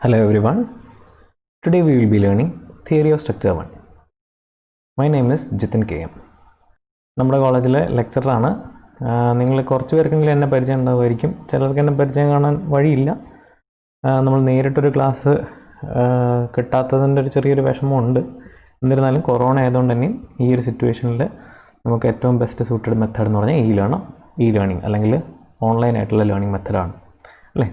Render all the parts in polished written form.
Hello everyone. Today we will be learning Theory of Structure 1. My name is Jitin KM. നമ്മുടെ കോളേജിലെ ലെക്ചറാണ്. നിങ്ങൾ കുറച്ച് പേർക്കെങ്കിലും എന്നെ പരിചയം ഉണ്ടാവുമായിരിക്കും, ചിലർക്ക് എന്നെ പരിചയം കാണാൻ വഴിയില്ല. നമ്മൾ നേരിട്ടൊരു ക്ലാസ് കിട്ടാത്തതിൻ്റെ ഒരു ചെറിയൊരു വിഷമമുണ്ട്. എന്നിരുന്നാലും കൊറോണ ആയതുകൊണ്ട് തന്നെ ഈ ഒരു സിറ്റുവേഷനിൽ നമുക്ക് ഏറ്റവും ബെസ്റ്റ് സൂട്ടഡ് മെത്തേഡ് എന്ന് പറഞ്ഞാൽ ഇ ലേണിംഗ് അല്ലെങ്കിൽ ഓൺലൈനായിട്ടുള്ള ലേണിംഗ് മെത്തേഡാണ് അല്ലേ.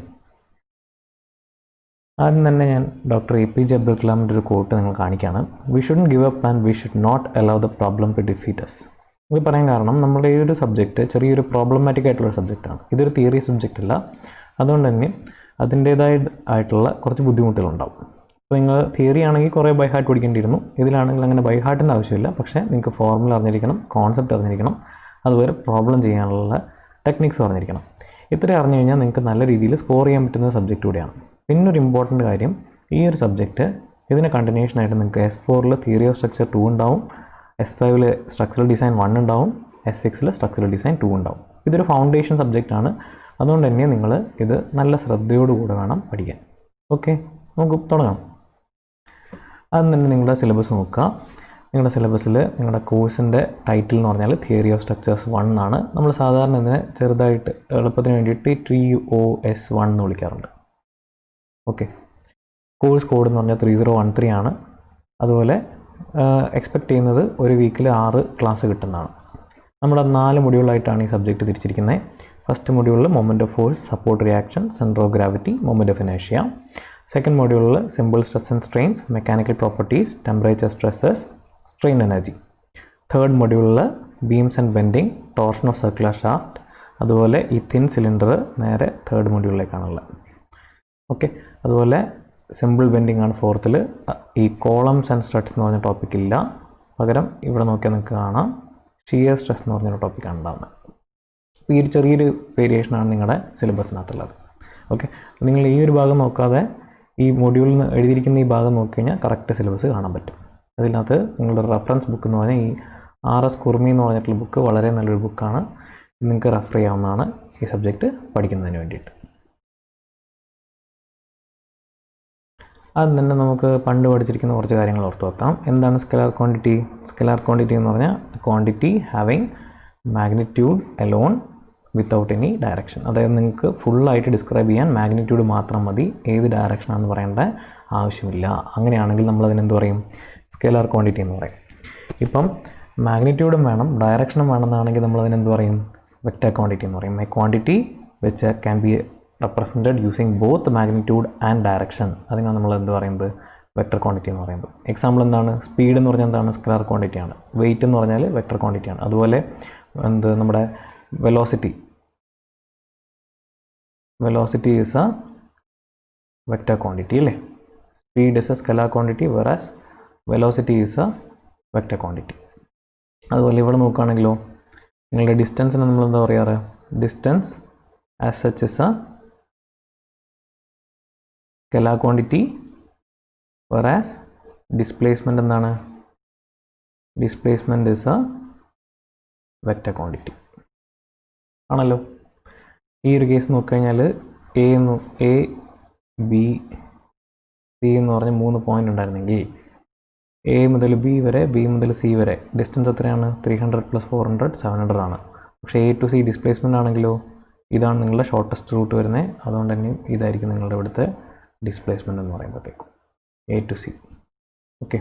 ആദ്യം തന്നെ ഞാൻ ഡോക്ടർ APJ അബ്ദുൽ കലാമിൻ്റെ ഒരു കോട്ട് നിങ്ങൾ കാണിക്കുകയാണ്. We shouldn't give up and we should not allow the problem to defeat us. ഇത് പറയാൻ കാരണം നമ്മുടെ ഈ ഒരു സബ്ജക്റ്റ് ചെറിയൊരു പ്രോബ്ലമാറ്റിക് ആയിട്ടുള്ളൊരു സബ്ജക്റ്റാണ്. ഇതൊരു തിയറി സബ്ജക്റ്റ് അല്ല. അതുകൊണ്ട് തന്നെ അതിൻ്റേതായിട്ടുള്ള കുറച്ച് ബുദ്ധിമുട്ടുകളുണ്ടാവും. അപ്പോൾ നിങ്ങൾ തിയറി ആണെങ്കിൽ കുറേ ബൈ ഹാർട്ട് പഠിക്കേണ്ടിയിരുന്നു. ഇതിലാണെങ്കിൽ അങ്ങനെ ബൈ ഹാർട്ടിൻ്റെ ആവശ്യമില്ല. പക്ഷേ നിങ്ങൾക്ക് ഫോർമുല അറിഞ്ഞിരിക്കണം, കോൺസെപ്റ്റ് അറിഞ്ഞിരിക്കണം, അതുപോലെ പ്രോബ്ലം ചെയ്യാനുള്ള ടെക്നിക്സ് അറിഞ്ഞിരിക്കണം. ഇത്രയും അറിഞ്ഞു കഴിഞ്ഞാൽ നിങ്ങൾക്ക് നല്ല രീതിയിൽ സ്കോർ ചെയ്യാൻ പറ്റുന്ന സബ്ജക്റ്റ് കൂടിയാണ്. പിന്നൊരു ഇമ്പോർട്ടൻ്റ് കാര്യം, ഈ ഒരു സബ്ജക്റ്റ് ഇതിന് കണ്ടിന്യൂഷനായിട്ട് നിങ്ങൾക്ക് S4 തിയറി ഓഫ് സ്ട്രക്ചർ 2 ഉണ്ടാവും, S5 സ്ട്രക്ചറൽ ഡിസൈൻ 1 ഉണ്ടാവും, S6 സ്ട്രക്ചറൽ ഡിസൈൻ 2 ഉണ്ടാവും. ഇതൊരു ഫൗണ്ടേഷൻ സബ്ജക്റ്റാണ്. അതുകൊണ്ട് തന്നെ നിങ്ങൾ ഇത് നല്ല ശ്രദ്ധയോടുകൂടെ വേണം പഠിക്കാൻ. ഓക്കെ, നമുക്ക് തുടങ്ങാം. ആദ്യം തന്നെ നിങ്ങളുടെ സിലബസ് നോക്കുക. നിങ്ങളുടെ സിലബസിൽ നിങ്ങളുടെ കോഴ്സിൻ്റെ ടൈറ്റിൽ എന്ന് പറഞ്ഞാൽ തിയറി ഓഫ് സ്ട്രക്ചേഴ്സ് 1 എന്നാണ്. നമ്മൾ സാധാരണ ഇതിനെ ചെറുതായിട്ട് എളുപ്പത്തിന് വേണ്ടിയിട്ട് TOS1 എന്ന് വിളിക്കാറുണ്ട്. ഓക്കെ, കോഴ്സ് കോഡ് എന്ന് പറഞ്ഞാൽ 3013 ആണ്. അതുപോലെ എക്സ്പെക്റ്റ് ചെയ്യുന്നത് ഒരു വീക്കിൽ 6 ക്ലാസ് കിട്ടുന്നതാണ്. നമ്മുടെ 4 മൊഡ്യൂളായിട്ടാണ് ഈ സബ്ജക്റ്റ് തിരിച്ചിരിക്കുന്നത്. ഫസ്റ്റ് മൊഡ്യൂളിൽ moment of force, support reaction, centre of gravity, moment of inertia. Second മൊഡ്യൂളിൽ simple stress and strains, mechanical properties, temperature stresses, strain energy. Third മൊഡ്യൂളിൽ beams and bending, torsion of circular shaft. അതുപോലെ ഈ thin cylinder നേരെ third മൊഡ്യൂളിലേക്കാണുള്ളത്. Okay, അതുപോലെ simple bending ആണ് ഫോർത്തിൽ. ഈ കോളംസ് ആൻഡ് സ്ട്രെഡ്സ് എന്ന് പറഞ്ഞ ടോപ്പിക്കില്ല. പകരം ഇവിടെ നോക്കിയാൽ നിങ്ങൾക്ക് കാണാം ഷിയർ സ്ട്രെസ് എന്ന് പറഞ്ഞൊരു ടോപ്പിക്കാണ് ഉണ്ടാകുന്നത്. അപ്പോൾ ഈ ഒരു ചെറിയൊരു വേരിയേഷനാണ് നിങ്ങളുടെ സിലബസിനകത്തുള്ളത്. ഓക്കെ, നിങ്ങൾ ഈ ഒരു ഭാഗം നോക്കാതെ ഈ മൊഡ്യൂളിൽ നിന്ന് എഴുതിയിരിക്കുന്ന ഈ ഭാഗം നോക്കിക്കഴിഞ്ഞാൽ കറക്റ്റ് സിലബസ് കാണാൻ പറ്റും. അതിനകത്ത് നിങ്ങളുടെ റെഫറൻസ് ബുക്ക് എന്ന് പറഞ്ഞാൽ ഈ RS കുർമി എന്ന് പറഞ്ഞിട്ടുള്ള ബുക്ക് വളരെ നല്ലൊരു ബുക്കാണ്. നിങ്ങൾക്ക് റെഫർ ചെയ്യാവുന്നതാണ് ഈ സബ്ജക്റ്റ് പഠിക്കുന്നതിന് വേണ്ടിയിട്ട്. അത് തന്നെ നമുക്ക് പണ്ട് പഠിച്ചിരിക്കുന്ന കുറച്ച് കാര്യങ്ങൾ ഓർത്ത് വെക്കാം. എന്താണ് സ്കെലാർ ക്വാണ്ടിറ്റി? സ്കെലാർ ക്വാണ്ടിറ്റി എന്ന് പറഞ്ഞാൽ quantity having magnitude alone without any direction. അതായത് നിങ്ങൾക്ക് ഫുള്ളായിട്ട് ഡിസ്ക്രൈബ് ചെയ്യാൻ മാഗ്നിറ്റ്യൂഡ് മാത്രം മതി, ഏത് ഡയറക്ഷനാണെന്ന് പറയേണ്ട ആവശ്യമില്ല. അങ്ങനെയാണെങ്കിൽ നമ്മളതിനെന്ത് പറയും? സ്കെലാർ ക്വാണ്ടിറ്റി എന്ന് പറയും. ഇപ്പം മാഗ്നിറ്റ്യൂഡും വേണം ഡയറക്ഷനും വേണമെന്നാണെങ്കിൽ നമ്മളതിനെന്ത് പറയും? വെക്റ്റർ ക്വാണ്ടിറ്റി എന്ന് പറയും. A quantity which can be represented using both magnitude and direction. അതിനാണ് നമ്മൾ എന്ത് പറയുന്നത്? വെക്റ്റർ ക്വാണ്ടിറ്റി എന്ന് പറയുന്നത്. എക്സാമ്പിൾ എന്താണ്? സ്പീഡ് എന്ന് പറഞ്ഞാൽ എന്താണ്? സ്കെലാർ ക്വാണ്ടിറ്റിയാണ്. വെയിറ്റ് എന്ന് പറഞ്ഞാൽ വെക്റ്റർ ക്വാണ്ടിറ്റിയാണ്. അതുപോലെ നമ്മുടെ velocity is a vector quantity അല്ലേ. Speed is a scalar quantity, whereas velocity is a vector quantity. അതുപോലെ ഇവിടെ നോക്കുകയാണെങ്കിലോ, നിങ്ങളുടെ ഡിസ്റ്റൻസിന് നമ്മൾ എന്താ പറയാറ്? Distance as such is a scalar quantity, whereas displacement എന്താണ്? Displacement is a vector quantity ആണല്ലോ. ഈ ഒരു കേസ് നോക്കിക്കഴിഞ്ഞാൽ A B C എന്ന് പറഞ്ഞ് 3 പോയിൻ്റ് ഉണ്ടായിരുന്നെങ്കിൽ A മുതൽ B വരെ, B മുതൽ C വരെ ഡിസ്റ്റൻസ് എത്രയാണ്? 300 + 400 700 ആണ്. പക്ഷേ A to C ഡിസ്പ്ലേസ്മെൻ്റ് ആണെങ്കിലോ, ഇതാണ് നിങ്ങളുടെ ഷോർട്ടസ്റ്റ് റൂട്ട് വരുന്നത്. അതുകൊണ്ട് തന്നെ ഇതായിരിക്കും നിങ്ങളുടെ ഇവിടുത്തെ ഡിസ്പ്ലേസ്മെൻ്റ് എന്ന് പറയുമ്പോഴത്തേക്കും A to C. ഓക്കെ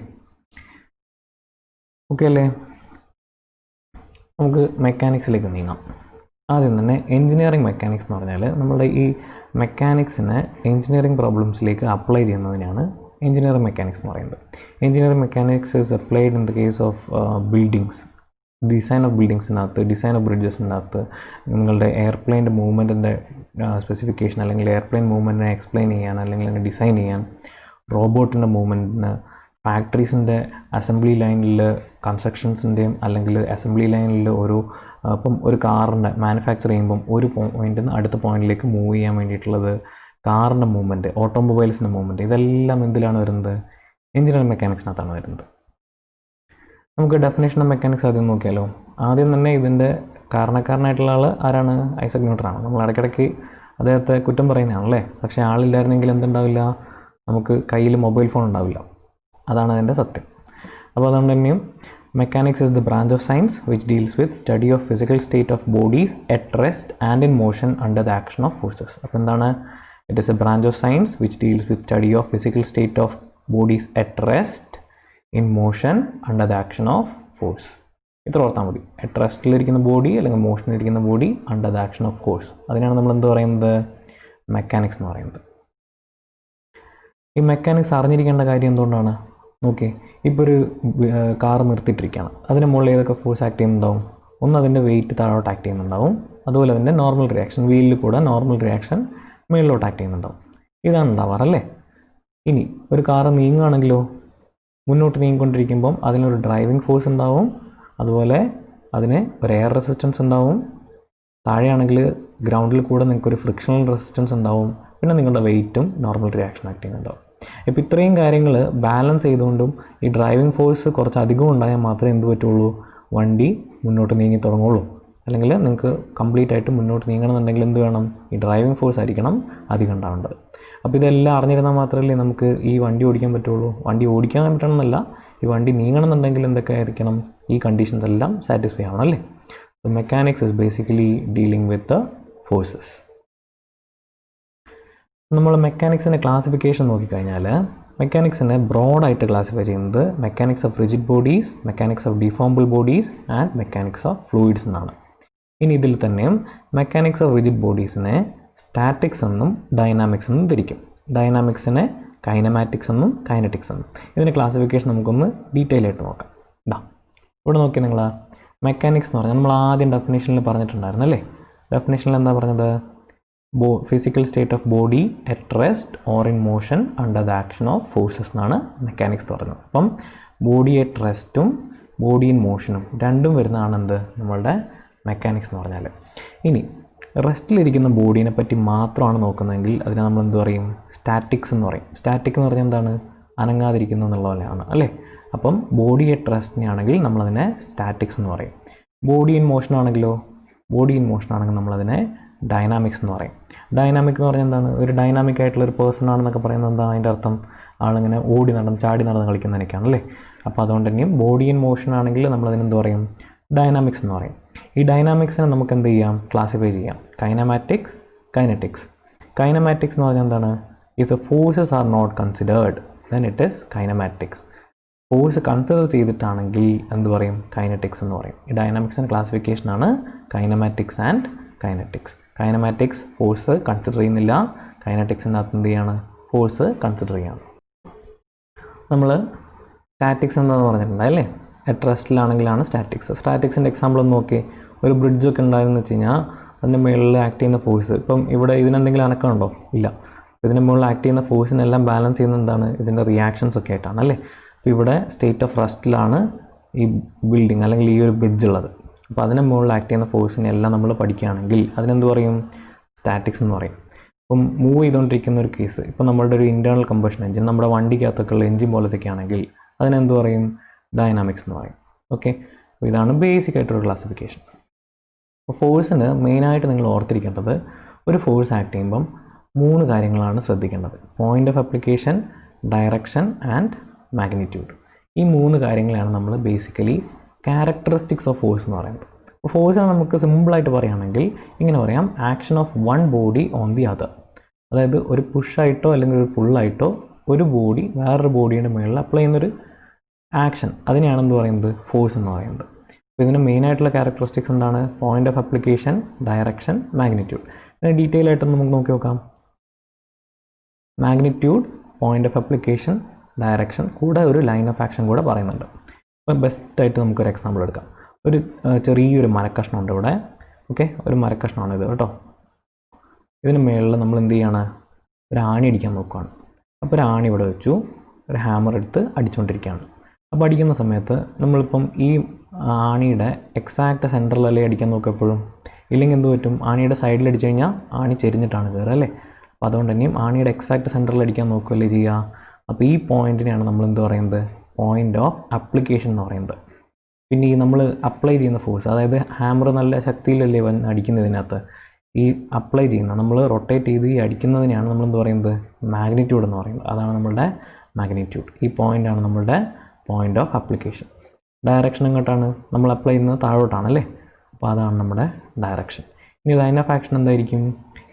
അല്ലേ. നമുക്ക് മെക്കാനിക്സിലേക്ക് നീങ്ങാം. ആദ്യം തന്നെ എഞ്ചിനീയറിംഗ് മെക്കാനിക്സ് എന്ന് പറഞ്ഞാൽ നമ്മളുടെ ഈ മെക്കാനിക്സിനെ എഞ്ചിനീയറിംഗ് പ്രോബ്ലംസിലേക്ക് അപ്ലൈ ചെയ്യുന്നതിനാണ് എഞ്ചിനീയറിംഗ് മെക്കാനിക്സ് എന്ന് പറയുന്നത്. Engineering mechanics is applied in the case of buildings, design of ബിൽഡിങ്സിനകത്ത്, ഡിസൈൻ ഓഫ് ബ്രിഡ്ജസിനകത്ത്, നിങ്ങളുടെ എയർപ്ലെയിൻ്റെ മൂവ്മെൻറ്റിൻ്റെ സ്പെസിഫിക്കേഷൻ അല്ലെങ്കിൽ എയർപ്ലെയിൻ മൂവ്മെൻറ്റിനെ എക്സ്പ്ലെയിൻ ചെയ്യാൻ അല്ലെങ്കിൽ ഡിസൈൻ ചെയ്യാൻ, റോബോട്ടിൻ്റെ മൂവ്മെൻറ്റിന്, ഫാക്ടറീസിൻ്റെ അസംബ്ലി ലൈനിൽ കൺസ്ട്രക്ഷൻസിൻ്റെയും അല്ലെങ്കിൽ അസംബ്ലി ലൈനിൽ ഇപ്പം ഒരു കാറിൻ്റെ മാനുഫാക്ചർ ചെയ്യുമ്പം ഒരു പോയിൻറ്റിൽ നിന്ന് അടുത്ത പോയിൻറ്റിലേക്ക് മൂവ് ചെയ്യാൻ വേണ്ടിയിട്ടുള്ളത്, കാറിൻ്റെ മൂവ്മെൻറ്റ്, ഓട്ടോമൊബൈൽസിൻ്റെ മൂവ്മെൻറ്റ്, ഇതെല്ലാം എന്തിലാണ് വരുന്നത്? എഞ്ചിനീയറിംഗ് മെക്കാനിക്സിനകത്താണ് വരുന്നത്. നമുക്ക് ഡെഫിനേഷൻ ഓഫ് മെക്കാനിക്സ് ആദ്യം നോക്കിയാലോ. ആദ്യം തന്നെ ഇതിൻ്റെ കാരണക്കാരനായിട്ടുള്ള ആൾ ആരാണ്? ഐസക് ന്യൂട്ടനാണ്. നമ്മൾ ഇടയ്ക്കിടയ്ക്ക് അദ്ദേഹത്തെ കുറ്റം പറയുന്നതാണല്ലേ. പക്ഷേ ആളില്ലായിരുന്നെങ്കിൽ എന്തുണ്ടാവില്ല? നമുക്ക് കയ്യിൽ മൊബൈൽ ഫോൺ ഉണ്ടാവില്ല. അതാണ് അതിൻ്റെ സത്യം. അപ്പോൾ അതുകൊണ്ട് തന്നെയും mechanics is the branch of science which deals with study of physical state of bodies at rest and in motion under the action of forces. അപ്പോൾ എന്താണ്? It is a branch of science which deals with study of physical state of bodies at rest in motion under the action of force. ഇത്ര ഓർത്താൽ മതി. At റെസ്റ്റിലിരിക്കുന്ന body അല്ലെങ്കിൽ മോഷനിലിരിക്കുന്ന body under the action of force. അതിനാണ് നമ്മൾ എന്ത് പറയുന്നത്? മെക്കാനിക്സ് എന്ന് പറയുന്നത്. ഈ മെക്കാനിക്സ് അറിഞ്ഞിരിക്കേണ്ട കാര്യം എന്തുകൊണ്ടാണ്? ഓക്കെ, ഇപ്പോൾ ഒരു കാർ നിർത്തിയിട്ടിരിക്കുകയാണ്. അതിന് മുകളിൽ ഏതൊക്കെ ഫോഴ്സ് ആക്ട് ചെയ്യുന്നുണ്ടാവും? ഒന്ന് അതിൻ്റെ വെയിറ്റ് താഴോട്ട് ആക്ട് ചെയ്യുന്നുണ്ടാവും, അതുപോലെ അതിൻ്റെ നോർമൽ റിയാക്ഷൻ, വീലിൽ കൂടെ നോർമൽ റിയാക്ഷൻ മുകളിലോട്ട് ആക്ട് ചെയ്യുന്നുണ്ടാവും. ഇതാണ് ഉണ്ടാവാറല്ലേ? ഇനി ഒരു കാർ നീങ്ങുകയാണെങ്കിലോ, മുന്നോട്ട് നീങ്ങിക്കൊണ്ടിരിക്കുമ്പം അതിനൊരു ഡ്രൈവിംഗ് ഫോഴ്സ് ഉണ്ടാവും, അതുപോലെ അതിന് ഒരു എയർ റെസിസ്റ്റൻസ് ഉണ്ടാവും. താഴെയാണെങ്കിൽ ഗ്രൗണ്ടിൽ കൂടെ നിങ്ങൾക്കൊരു ഫ്രിക്ഷണൽ റെസിസ്റ്റൻസ് ഉണ്ടാവും. പിന്നെ നിങ്ങളുടെ വെയിറ്റും നോർമൽ റിയാക്ഷൻ ആക്ട് ചെയ്യുന്നുണ്ടാവും. ഇപ്പോൾ ഇത്രയും കാര്യങ്ങൾ ബാലൻസ് ചെയ്തുകൊണ്ടും ഈ ഡ്രൈവിംഗ് ഫോഴ്സ് കുറച്ച് അധികം ഉണ്ടായാൽ മാത്രമേ എന്ത് പറ്റുള്ളൂ? വണ്ടി മുന്നോട്ട് നീങ്ങി തുടങ്ങുള്ളൂ. അല്ലെങ്കിൽ നിങ്ങൾക്ക് കംപ്ലീറ്റ് ആയിട്ട് മുന്നോട്ട് നീങ്ങണമെന്നുണ്ടെങ്കിൽ എന്ത് വേണം? ഈ ഡ്രൈവിംഗ് ഫോഴ്സ് ആയിരിക്കണം അധികം ഉണ്ടാവേണ്ടത്. അപ്പോൾ ഇതെല്ലാം അറിഞ്ഞിരുന്നാൽ മാത്രമല്ലേ നമുക്ക് ഈ വണ്ടി ഓടിക്കാൻ പറ്റുള്ളൂ. വണ്ടി ഓടിക്കാൻ പറ്റണമെന്നല്ല, ഈ വണ്ടി നീങ്ങണമെന്നുണ്ടെങ്കിൽ എന്തൊക്കെ ആയിരിക്കണം? ഈ കണ്ടീഷൻസ് എല്ലാം സാറ്റിസ്ഫൈ ആവണം അല്ലേ? So mechanics is basically dealing with the forces. നമ്മൾ മെക്കാനിക്സിൻ്റെ ക്ലാസിഫിക്കേഷൻ നോക്കിക്കഴിഞ്ഞാൽ മെക്കാനിക്സിനെ ബ്രോഡായിട്ട് ക്ലാസിഫൈ ചെയ്യുന്നത് mechanics of rigid bodies, mechanics of deformable bodies and mechanics of fluids എന്നാണ്. ഇനി ഇതിൽ തന്നെയും മെക്കാനിക്സ് ഓഫ് റിജിഡ് ബോഡീസിനെ സ്റ്റാറ്റിക്സ് എന്നും ഡൈനാമിക്സ് എന്നും തിരിക്കും. ഡൈനാമിക്സിനെ കൈനമാറ്റിക്സ് എന്നും കൈനറ്റിക്സ് എന്നും. ഇതിൻ്റെ ക്ലാസിഫിക്കേഷൻ നമുക്കൊന്ന് ഡീറ്റെയിൽ ആയിട്ട് നോക്കാം. ഇവിടെ നോക്കി നിങ്ങൾ മെക്കാനിക്സ് എന്ന് പറഞ്ഞാൽ നമ്മൾ ആദ്യം ഡെഫിനേഷനിൽ പറഞ്ഞിട്ടുണ്ടായിരുന്നു അല്ലേ? ഡെഫിനേഷനിൽ എന്താ പറഞ്ഞത്? Physical state of body at rest or in motion under the action of forces എന്നാണ് മെക്കാനിക്സ് പറഞ്ഞത്. അപ്പം ബോഡി അറ്റ് റെസ്റ്റും ബോഡി ഇൻ മോഷനും രണ്ടും വരുന്നതാണ് എന്ത്? നമ്മളുടെ മെക്കാനിക്സ് എന്ന് പറഞ്ഞാൽ. ഇനി റെസ്റ്റിലിരിക്കുന്ന ബോഡീനെ പറ്റി മാത്രമാണ് നോക്കുന്നതെങ്കിൽ അതിനെ നമ്മൾ എന്ത് പറയും? സ്റ്റാറ്റിക്സ് എന്ന് പറയും. സ്റ്റാറ്റിക് എന്ന് പറഞ്ഞാൽ എന്താണ്? അനങ്ങാതിരിക്കുന്നു എന്നുള്ള പോലെയാണ് അല്ലേ? അപ്പം ബോഡി അറ്റ് റെസ്റ്റിനെ ആണെങ്കിൽ നമ്മളതിനെ സ്റ്റാറ്റിക്സ് എന്ന് പറയും. ബോഡി ഇൻ മോഷൻ ആണെങ്കിലോ? ബോഡി ഇൻ മോഷൻ ആണെങ്കിൽ നമ്മളതിനെ ഡൈനാമിക്സ് എന്ന് പറയും. ഡൈനാമിക് എന്ന് പറഞ്ഞാൽ എന്താണ്? ഒരു ഡൈനാമിക് ആയിട്ടുള്ള ഒരു പേഴ്സൺ ആണെന്നൊക്കെ പറയുന്നത് എന്താണ് അതിൻ്റെ അർത്ഥം? ആളിങ്ങനെ ഓടി നടന്ന് ചാടി നടന്ന് കളിക്കുന്നതിനൊക്കെയാണ് അല്ലേ? അപ്പോൾ അതുകൊണ്ട് തന്നെയും ബോഡി ഇൻ മോഷൻ ആണെങ്കിൽ നമ്മളതിനെന്ത് പറയും? ഡൈനാമിക്സ് എന്ന് പറയും. ഈ ഡൈനാമിക്സിനെ നമുക്ക് എന്ത് ചെയ്യാം? ക്ലാസിഫൈ ചെയ്യാം. Kinematics, kinetics. കൈനമാറ്റിക്സ് എന്ന് പറഞ്ഞാൽ എന്താണ്? If the forces are not considered then it is kinematics. Force consider ചെയ്തിട്ടാണെങ്കിൽ എന്ത് പറയും? കൈനറ്റിക്സ് എന്ന് പറയും. ഈ ഡൈനാമിക്സിൻ്റെ ക്ലാസിഫിക്കേഷനാണ് kinematics and kinetics. Kinematics force consider ചെയ്യുന്നില്ല, കൈനറ്റിക്സിൻ്റെ അകത്ത് എന്ത് ചെയ്യാണ്? ഫോഴ്സ് കൺസിഡർ ചെയ്യണം. നമ്മൾ സ്റ്റാറ്റിക്സ് എന്താണെന്ന് പറഞ്ഞിട്ടുണ്ട് അല്ലേ? അറ്റ് റെസ്റ്റിലാണെങ്കിലാണ് സ്റ്റാറ്റിക്സ്. സ്റ്റാറ്റിക്സിൻ്റെ എക്സാമ്പിൾ ഒന്ന് നോക്കി. ഒരു ബ്രിഡ്ജൊക്കെ ഉണ്ടായെന്ന് വെച്ച് കഴിഞ്ഞാൽ അതിൻ്റെ മുകളിൽ ആക്ട് ചെയ്യുന്ന ഫോഴ്സ്, ഇപ്പം ഇവിടെ ഇതിനെന്തെങ്കിലും അനക്കമുണ്ടോ? ഇല്ല. ഇതിൻ്റെ മുകളിൽ ആക്ട് ചെയ്യുന്ന ഫോഴ്സിനെല്ലാം ബാലൻസ് ചെയ്യുന്നത് എന്താണ്? ഇതിൻ്റെ റിയാക്ഷൻസ് ഒക്കെ ആയിട്ടാണ് അല്ലേ? അപ്പോൾ ഇവിടെ സ്റ്റേറ്റ് ഓഫ് റെസ്റ്റിലാണ് ഈ ബിൽഡിംഗ് അല്ലെങ്കിൽ ഈ ഒരു ബ്രിഡ്ജ് ഉള്ളത്. അപ്പോൾ അതിന് മുകളിൽ ആക്ട് ചെയ്യുന്ന ഫോഴ്സിനെല്ലാം നമ്മൾ പഠിക്കുകയാണെങ്കിൽ അതിനെന്ത് പറയും? സ്റ്റാറ്റിക്സ് എന്ന് പറയും. ഇപ്പം മൂവ് ചെയ്തുകൊണ്ടിരിക്കുന്ന ഒരു കേസ്, ഇപ്പം നമ്മളുടെ ഒരു ഇൻറ്റേർണൽ കമ്പഷൻ എഞ്ചിൻ നമ്മുടെ വണ്ടിക്കകത്തൊക്കെയുള്ള എഞ്ചിൻ പോലത്തൊക്കെ ആണെങ്കിൽ അതിനെന്ത് പറയും? ഡൈനാമിക്സ് എന്ന് പറയും. ഓക്കെ, അപ്പോൾ ഇതാണ് ബേസിക് ആയിട്ടൊരു ക്ലാസിഫിക്കേഷൻ. അപ്പോൾ ഫോഴ്സിന് മെയിനായിട്ട് നിങ്ങൾ ഓർത്തിരിക്കേണ്ടത്, ഒരു ഫോഴ്സ് ആക്ട് ചെയ്യുമ്പം 3 കാര്യങ്ങളാണ് ശ്രദ്ധിക്കേണ്ടത്. Point of application, direction and magnitude. ഈ 3 കാര്യങ്ങളാണ് നമ്മൾ ബേസിക്കലി ക്യാരക്ടറിസ്റ്റിക്സ് ഓഫ് ഫോഴ്സ് എന്ന് പറയുന്നത്. അപ്പോൾ ഫോഴ്സിനെ നമുക്ക് സിമ്പിളായിട്ട് പറയുകയാണെങ്കിൽ ഇങ്ങനെ പറയാം: action of one body on the other. അതായത് ഒരു പുഷായിട്ടോ അല്ലെങ്കിൽ ഒരു പുള്ളായിട്ടോ ഒരു ബോഡി വേറൊരു ബോഡിയുടെ മുകളിൽ അപ്ലൈ ചെയ്യുന്നൊരു ആക്ഷൻ, അതിനെയാണ് എന്ത് പറയുന്നത്? ഫോഴ്സ് എന്ന് പറയുന്നത്. അപ്പോൾ ഇതിന് മെയിനായിട്ടുള്ള ക്യാരക്ടറിസ്റ്റിക്സ് എന്താണ്? Point of application, direction, magnitude. ഇതിന് ഡീറ്റെയിൽ ആയിട്ട് നമുക്ക് നോക്കി നോക്കാം. Magnitude, point of application, direction, കൂടെ ഒരു ലൈൻ ഓഫ് ആക്ഷൻ കൂടെ പറയുന്നുണ്ട്. അപ്പോൾ ബെസ്റ്റായിട്ട് നമുക്കൊരു എക്സാമ്പിൾ എടുക്കാം. ഒരു ചെറിയൊരു മരക്കഷ്ണമുണ്ട് ഇവിടെ. ഓക്കെ, ഒരു മരക്കഷ്ണമാണ് ഇത് കേട്ടോ. ഇതിന് മുകളിൽ നമ്മൾ എന്ത് ചെയ്യാണ്? ഒരു ആണി അടിക്കാൻ നോക്കുകയാണ്. അപ്പോൾ ഒരു ആണി ഇവിടെ വെച്ചു, ഒരു ഹാമർ എടുത്ത് അടിച്ചുകൊണ്ടിരിക്കുകയാണ്. അപ്പോൾ അടിക്കുന്ന സമയത്ത് നമ്മളിപ്പം ഈ ആണിയുടെ എക്സാക്റ്റ് സെൻറ്ററിലല്ലേ അടിക്കാൻ നോക്കുക എപ്പോഴും? ഇല്ലെങ്കിൽ എന്ത് പറ്റും? ആണിയുടെ സൈഡിൽ അടിച്ചു കഴിഞ്ഞാൽ ആണി ചെരിഞ്ഞിട്ടാണ് കയറുക അല്ലേ? അപ്പോൾ അതുകൊണ്ട് തന്നെയും ആണിയുടെ എക്സാക്റ്റ് സെൻറ്ററിൽ അടിക്കാൻ നോക്കുകയല്ലേ ചെയ്യുക. അപ്പോൾ ഈ പോയിൻറ്റിനെയാണ് നമ്മൾ എന്ത് പറയുന്നത്? പോയിൻ്റ് ഓഫ് അപ്ലിക്കേഷൻ എന്ന് പറയുന്നത്. പിന്നെ ഈ നമ്മൾ അപ്ലൈ ചെയ്യുന്ന ഫോഴ്സ്, അതായത് ഹാമർ നല്ല ശക്തിയിലല്ലേ അടിക്കുന്നതിനകത്ത്, ഈ അപ്ലൈ ചെയ്യുന്ന നമ്മൾ റൊട്ടേറ്റ് ചെയ്ത് ഈ അടിക്കുന്നതിനെയാണ് നമ്മൾ എന്ത് പറയുന്നത്, മാഗ്നിറ്റ്യൂഡ് എന്ന് പറയുന്നത്. അതാണ് നമ്മളുടെ മാഗ്നിറ്റ്യൂഡ്. ഈ പോയിൻ്റാണ് നമ്മളുടെ പോയിൻ്റ് ഓഫ് അപ്ലിക്കേഷൻ. ഡയറക്ഷൻ എങ്ങോട്ടാണ്, നമ്മൾ അപ്ലൈ ചെയ്യുന്നത് താഴോട്ടാണല്ലേ, അപ്പോൾ അതാണ് നമ്മുടെ ഡയറക്ഷൻ. ഇനി ലൈൻ ഓഫ് ആക്ഷൻ എന്തായിരിക്കും,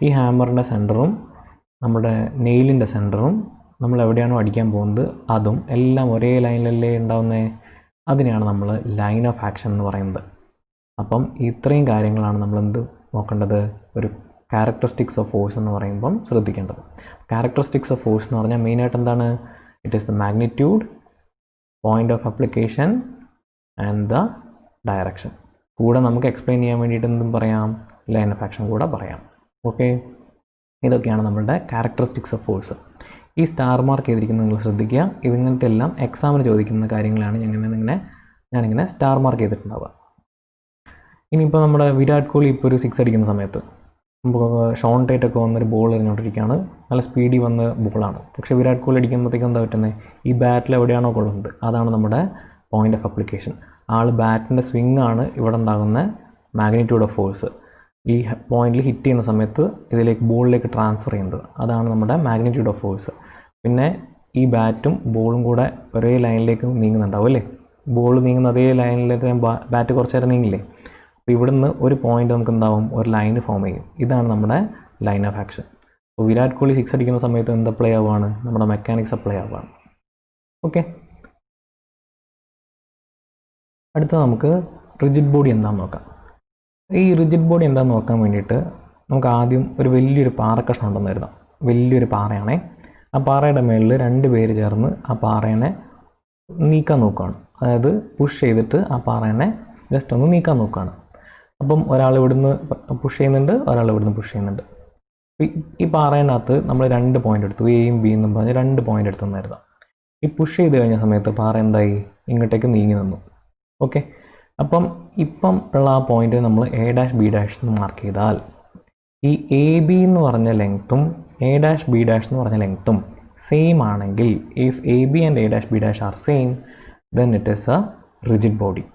ഈ ഹാമറിൻ്റെ സെൻറ്ററും നമ്മുടെ നെയിലിൻ്റെ സെൻറ്ററും നമ്മൾ എവിടെയാണോ അടിക്കാൻ പോകുന്നത് അതും എല്ലാം ഒരേ ലൈനിലല്ലേ ഉണ്ടാവുന്നത്, അതിനെയാണ് നമ്മൾ ലൈൻ ഓഫ് ആക്ഷൻ എന്ന് പറയുന്നത്. അപ്പം ഇത്രയും കാര്യങ്ങളാണ് നമ്മളെന്ത് നോക്കേണ്ടത്, ഒരു ക്യാരക്ടറിസ്റ്റിക്സ് ഓഫ് ഫോഴ്സ് എന്ന് പറയുമ്പം ശ്രദ്ധിക്കേണ്ടത്. ക്യാരക്ടറിസ്റ്റിക്സ് ഓഫ് ഫോഴ്സ് എന്ന് പറഞ്ഞാൽ മെയിനായിട്ട് എന്താണ്, it is the magnitude, point of application and the direction. കൂടെ നമുക്ക് എക്സ്പ്ലെയിൻ ചെയ്യാൻ വേണ്ടിയിട്ട് എന്തും പറയാം, ലൈൻ ഓഫ് ആക്ഷൻ കൂടെ പറയാം. ഓക്കെ, ഇതൊക്കെയാണ് നമ്മളുടെ ക്യാരക്ടറിസ്റ്റിക്സ് ഓഫ് ഫോഴ്സ്. ഈ സ്റ്റാർ മാർക്ക് ചെയ്തിരിക്കുന്നത് നിങ്ങൾ ശ്രദ്ധിക്കുക. ഇതിങ്ങനത്തെ എല്ലാം എക്സാമിന് ചോദിക്കുന്ന കാര്യങ്ങളാണ് ഞാനിങ്ങനെ സ്റ്റാർ മാർക്ക് ചെയ്തിട്ടുണ്ടാവുക. ഇനിയിപ്പോൾ നമ്മുടെ വിരാട് കോഹ്ലി ഇപ്പോൾ ഒരു 6 അടിക്കുന്ന സമയത്ത് നമുക്ക് ഷോൺ ടേറ്റൊക്കെ വന്നൊരു ബോൾ എറിഞ്ഞുകൊണ്ടിരിക്കുകയാണ്, നല്ല സ്പീഡിൽ വന്ന ബോളാണ്. പക്ഷേ വിരാട് കോഹ്ലി അടിക്കുമ്പോഴത്തേക്കും എന്താ പറ്റുന്നത്, ഈ ബാറ്റിൽ എവിടെയാണോ കൊള്ളുന്നത് അതാണ് നമ്മുടെ പോയിൻ്റ് ഓഫ് അപ്ലിക്കേഷൻ. ബാറ്റിൻ്റെ സ്വിങ് ആണ് ഇവിടെ ഉണ്ടാകുന്ന മാഗ്നിറ്റ്യൂഡ് ഓഫ് ഫോഴ്സ്. ഈ പോയിന്റിൽ ഹിറ്റ് ചെയ്യുന്ന സമയത്ത് ഇതിലേക്ക് ബോളിലേക്ക് ട്രാൻസ്ഫർ ചെയ്യുന്നത്, അതാണ് നമ്മുടെ മാഗ്നിറ്റ്യൂഡ് ഓഫ് ഫോഴ്സ്. പിന്നെ ഈ ബാറ്റും ബോളും കൂടെ ഒരേ ലൈനിലേക്ക് നീങ്ങുന്നുണ്ടാവും അല്ലേ, ബോൾ നീങ്ങുന്ന അതേ ലൈനിലേക്ക് ബാറ്റ് കുറച്ച് നേരം നീങ്ങില്ലേ, അപ്പോൾ ഇവിടുന്ന് ഒരു പോയിന്റ് നമുക്ക് എന്താവും, ഒരു ലൈന് ഫോം ചെയ്യും. ഇതാണ് നമ്മുടെ ലൈൻ ഓഫ് ആക്ഷൻ. അപ്പോൾ വിരാട് കോഹ്ലി 6 അടിക്കുന്ന സമയത്ത് എന്ത് അപ്ലൈ ആവുകയാണ്, നമ്മുടെ മെക്കാനിക്സ് അപ്ലൈ ആവുകയാണ്. ഓക്കെ, അടുത്ത നമുക്ക് റിജിഡ് ബോഡി എന്താണെന്ന് നോക്കാം. ഈ റിജിഡ് ബോഡി എന്താണെന്ന് നോക്കാൻ വേണ്ടിയിട്ട് നമുക്ക് ആദ്യം ഒരു വലിയൊരു പാറക്കഷ്ണം ഉണ്ടെന്ന് കരുതാം. വലിയൊരു പാറയാണേ, ആ പാറയുടെ മുകളിൽ 2 പേര് ചേർന്ന് ആ പാറേനെ നീക്കാൻ നോക്കുകയാണ്. അതായത് പുഷ് ചെയ്തിട്ട് ആ പാറേനെ ജസ്റ്റ് ഒന്ന് നീക്കാൻ നോക്കുകയാണ്. അപ്പം ഒരാൾ ഇവിടുന്ന് പുഷ് ചെയ്യുന്നുണ്ട്, ഒരാൾ ഇവിടുന്ന് പുഷ് ചെയ്യുന്നുണ്ട്. ഈ പാറേനകത്ത് നമ്മൾ 2 പോയിൻ്റ് എടുത്തു, എയും ബി എന്നും പറഞ്ഞ് 2 പോയിൻ്റ് എടുത്തെന്ന് കരുതാം. ഈ പുഷ് ചെയ്ത് കഴിഞ്ഞ സമയത്ത് പാറ എന്തായി, ഇങ്ങോട്ടേക്ക് നീങ്ങി നിന്നു. ഓക്കെ, അപ്പം ഇപ്പം ഉള്ള ആ പോയിന്റ് നമ്മൾ A' B' എന്ന് മാർക്ക് ചെയ്താൽ ഈ AB എന്ന് പറഞ്ഞ ലെങ്ത്തും A' B' എന്ന് പറഞ്ഞ ലെങ്ത്തും സെയിം ആണെങ്കിൽ, if AB and A' B' are same, then it is A rigid body.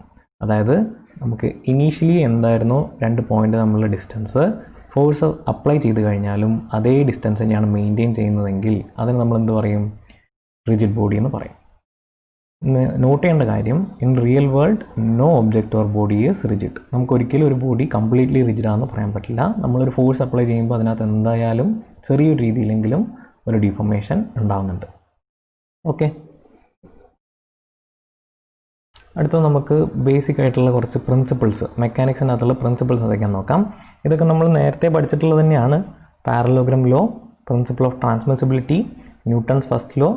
അതായത് നമുക്ക് ഇനീഷ്യലി എന്തായിരുന്നു 2 പോയിൻ്റ് തമ്മിലുള്ള ഡിസ്റ്റൻസ്, ഫോഴ്സ് അപ്ലൈ ചെയ്ത് കഴിഞ്ഞാലും അതേ ഡിസ്റ്റൻസ് തന്നെയാണ് മെയിൻറ്റെയിൻ ചെയ്യുന്നതെങ്കിൽ അതിന് നമ്മൾ എന്ത് പറയും, റിജിഡ് ബോഡി എന്ന് പറയും. നോട്ട് ചെയ്യേണ്ട കാര്യം, in real world no object or body is rigid. നമുക്ക് ഒരിക്കലും ഒരു ബോഡി കംപ്ലീറ്റ്ലി റിജിഡാണെന്ന് പറയാൻ പറ്റില്ല. നമ്മളൊരു ഫോഴ്സ് അപ്ലൈ ചെയ്യുമ്പോൾ അതിനകത്ത് എന്തായാലും ചെറിയൊരു രീതിയിലെങ്കിലും ഒരു ഡിഫോർമേഷൻ ഉണ്ടാകുന്നുണ്ട്. ഓക്കെ, അടുത്തത് നമുക്ക് ബേസിക് ആയിട്ടുള്ള കുറച്ച് പ്രിൻസിപ്പിൾസ്, മെക്കാനിക്സിനകത്തുള്ള പ്രിൻസിപ്പിൾസ് എന്തൊക്കെയാണെന്ന് നോക്കാം. ഇതൊക്കെ നമ്മൾ നേരത്തെ പഠിച്ചിട്ടുള്ളത് തന്നെയാണ്. Parallelogram law, principle of transmissibility, Newton's first law,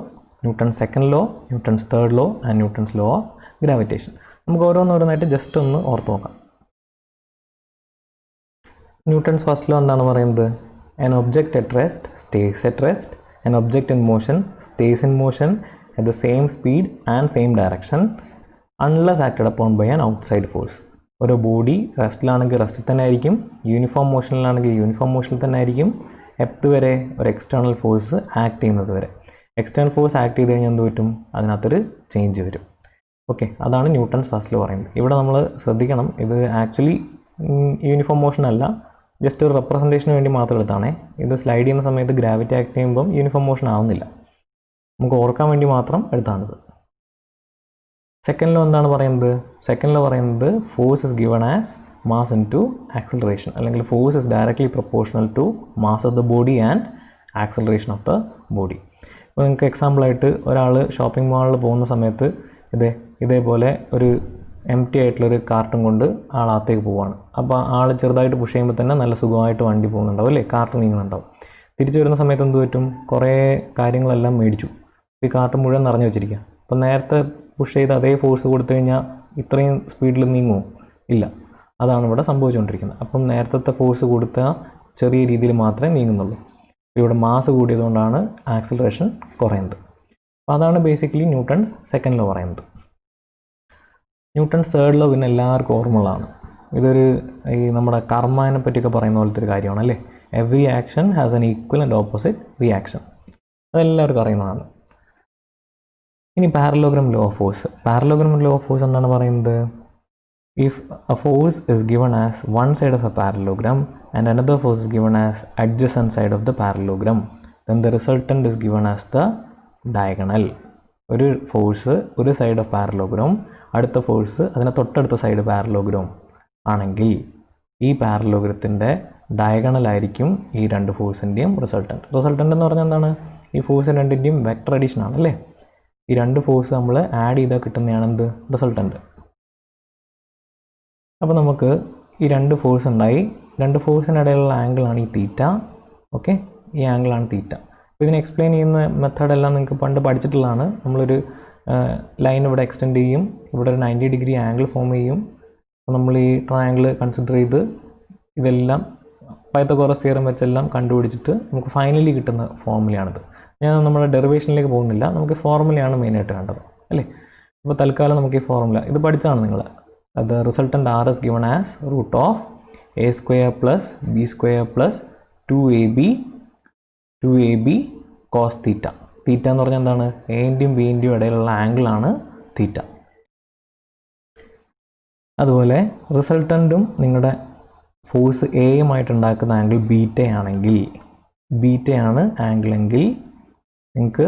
Newton's second law, Newton's third law and Newton's law of gravitation. നമുക്ക് ഓരോന്നോരോന്നായിട്ട് ജസ്റ്റ് ഒന്ന് ഓർത്ത് നോക്കാം. ന്യൂട്ടൺസ് ഫസ്റ്റ് ലോ എന്താണ് പറയുന്നത്, an object at rest stays at rest, an object in motion stays in motion at the same speed and same direction unless acted upon by an outside force. ഒരു body റെസ്റ്റിലാണെങ്കിൽ റെസ്റ്റിൽ തന്നെ ആയിരിക്കും, uniform മോഷനിലാണെങ്കിൽ uniform മോഷനിൽ തന്നെ ആയിരിക്കും, എപ്പോൾ വരെ, ഒരു external force act ചെയ്യുന്നത് വരെ. എക്സ്റ്റേണൽ ഫോഴ്സ് ആക്ട് ചെയ്ത് കഴിഞ്ഞാൽ എന്ത് പറ്റും, അതിനകത്തൊരു ചേഞ്ച് വരും. ഓക്കെ, അതാണ് ന്യൂട്ടൺസ് ഫസ്റ്റ് ലോ പറയുന്നത്. ഇവിടെ നമ്മൾ ശ്രദ്ധിക്കണം, ഇത് ആക്ച്വലി യൂണിഫോം മോഷൻ അല്ല, ജസ്റ്റ് ഒരു റെപ്രസെൻറ്റേഷന് വേണ്ടി മാത്രം എടുത്താണേ. ഇത് സ്ലൈഡ് ചെയ്യുന്ന സമയത്ത് ഗ്രാവിറ്റി ആക്ട് ചെയ്യുമ്പം യൂണിഫോം മോഷൻ ആവുന്നില്ല, നമുക്ക് ഓർക്കാൻ വേണ്ടി മാത്രം എടുത്താണിത്. സെക്കൻഡ് ലോ എന്താണ് പറയുന്നത്, സെക്കൻഡ് ലോ പറയുന്നത് force is given as mass into acceleration, അല്ലെങ്കിൽ force is directly proportional to mass of the body and acceleration of the body. ഇപ്പോൾ നിങ്ങൾക്ക് എക്സാമ്പിളായിട്ട് ഒരാൾ ഷോപ്പിംഗ് മാളിൽ പോകുന്ന സമയത്ത് ഇതേപോലെ ഒരു എംപ്റ്റി ആയിട്ടുള്ളൊരു കാർട്ടും കൊണ്ട് ആളകത്തേക്ക് പോവുകയാണ്. അപ്പോൾ ആൾ ചെറുതായിട്ട് പുഷ് ചെയ്യുമ്പോൾ തന്നെ നല്ല സുഖമായിട്ട് വണ്ടി പോകുന്നുണ്ടാവും അല്ലേ, കാർട്ട് നീങ്ങുന്നുണ്ടാവും. തിരിച്ചു വരുന്ന സമയത്ത് എന്ത് പറ്റും, കുറേ കാര്യങ്ങളെല്ലാം മേടിച്ചു, ഈ കാർട്ട് മുഴുവൻ നിറഞ്ഞു വെച്ചിരിക്കുക. അപ്പോൾ നേരത്തെ പുഷ് ചെയ്ത് അതേ ഫോഴ്സ് കൊടുത്തു കഴിഞ്ഞാൽ ഇത്രയും സ്പീഡിൽ നീങ്ങുമോ, ഇല്ല. അതാണ് ഇവിടെ സംഭവിച്ചുകൊണ്ടിരിക്കുന്നത്. അപ്പം നേരത്തെ ഫോഴ്സ് കൊടുത്താൽ ചെറിയ രീതിയിൽ മാത്രമേ നീങ്ങുന്നുള്ളൂ. ഇവിടെ മാസ് കൂടിയതുകൊണ്ടാണ് ആക്സിലറേഷൻ കുറയുന്നത്. അപ്പോൾ അതാണ് ബേസിക്കലി ന്യൂട്ടൺസ് സെക്കൻഡ് ലോ പറയുന്നത്. ന്യൂട്ടൺസ് തേർഡ് ലോ പിന്നെ എല്ലാവർക്കും ഓർമ്മകളാണ്. ഇതൊരു ഈ നമ്മുടെ കർമ്മനെ പറ്റിയൊക്കെ പറയുന്ന പോലത്തെ ഒരു കാര്യമാണ് അല്ലേ. Every action has N equal and opposite reaction, അതെല്ലാവർക്കും അറിയുന്നതാണ്. ഇനി parallelogram law of force. Parallelogram law of force എന്താണ് പറയുന്നത്, if A force is given as one side of A parallelogram and another force is given as adjacent side of the parallelogram, then the resultant is given as the diagonal. ഒരു force ഒരു side of parallelogram, അടുത്ത force അതിനെ തൊട്ടടുത്ത side parallelogram ആണെങ്കിൽ ഈ പാരലോഗ്രത്തിൻ്റെ ഡയഗണലായിരിക്കും ഈ രണ്ട് ഫോഴ്സിൻ്റെയും resultant. Resultant എന്ന് പറഞ്ഞാൽ എന്താണ്? ഈ ഫോഴ്സ് രണ്ടിൻ്റെയും വെക്ടർ അഡീഷൻ ആണ് അല്ലേ. ഈ രണ്ട് ഫോഴ്സ് നമ്മൾ ആഡ് ചെയ്താൽ കിട്ടുന്നതാണ് എന്ത്? റിസൾട്ടൻറ്റ്. അപ്പോൾ നമുക്ക് ഈ രണ്ട് ഫോഴ്സ് ഉണ്ടായി, രണ്ട് ഫോഴ്സിനിടയിലുള്ള ആംഗിളാണ് ഈ തീറ്റ. ഓക്കെ, ഈ ആംഗിളാണ് തീറ്റ. അപ്പോൾ ഇതിനെ എക്സ്പ്ലെയിൻ ചെയ്യുന്ന മെത്തേഡെല്ലാം നിങ്ങൾക്ക് പണ്ട് പഠിച്ചിട്ടുള്ളതാണ്. നമ്മളൊരു ലൈൻ ഇവിടെ എക്സ്റ്റെൻഡ് ചെയ്യും, ഇവിടെ ഒരു 90 ഡിഗ്രി ആംഗിൾ ഫോം ചെയ്യും. അപ്പോൾ നമ്മൾ ഈ ട്രയാങ്കിൾ കൺസിഡർ ചെയ്ത് ഇതെല്ലാം പൈത്തഗോറസ് തിയറം വെച്ചെല്ലാം കണ്ടുപിടിച്ചിട്ട് നമുക്ക് ഫൈനലി കിട്ടുന്ന ഫോർമുലയാണിത്. ഞാൻ നമ്മുടെ ഡെറിവേഷനിലേക്ക് പോകുന്നില്ല, നമുക്ക് ഫോർമുലയാണ് മെയിനായിട്ട് വേണ്ടത് അല്ലേ. അപ്പോൾ തൽക്കാലം നമുക്ക് ഈ ഫോർമുല ഇത് പഠിച്ചാണ് നിങ്ങൾ. അത് resultant R is given as root of A square plus B square plus 2ab cos theta. Theta എന്ന് പറഞ്ഞാൽ എന്താണ്? എൻ്റെയും ബിൻ്റെയും ഇടയിലുള്ള ആംഗിളാണ് തീറ്റ. അതുപോലെ റിസൾട്ടൻറ്റും നിങ്ങളുടെ ഫോഴ്സ് എയുമായിട്ടുണ്ടാക്കുന്ന ആംഗിൾ ബീറ്റയാണെങ്കിൽ, ബീറ്റയാണ് ആംഗിളെങ്കിൽ നിങ്ങൾക്ക്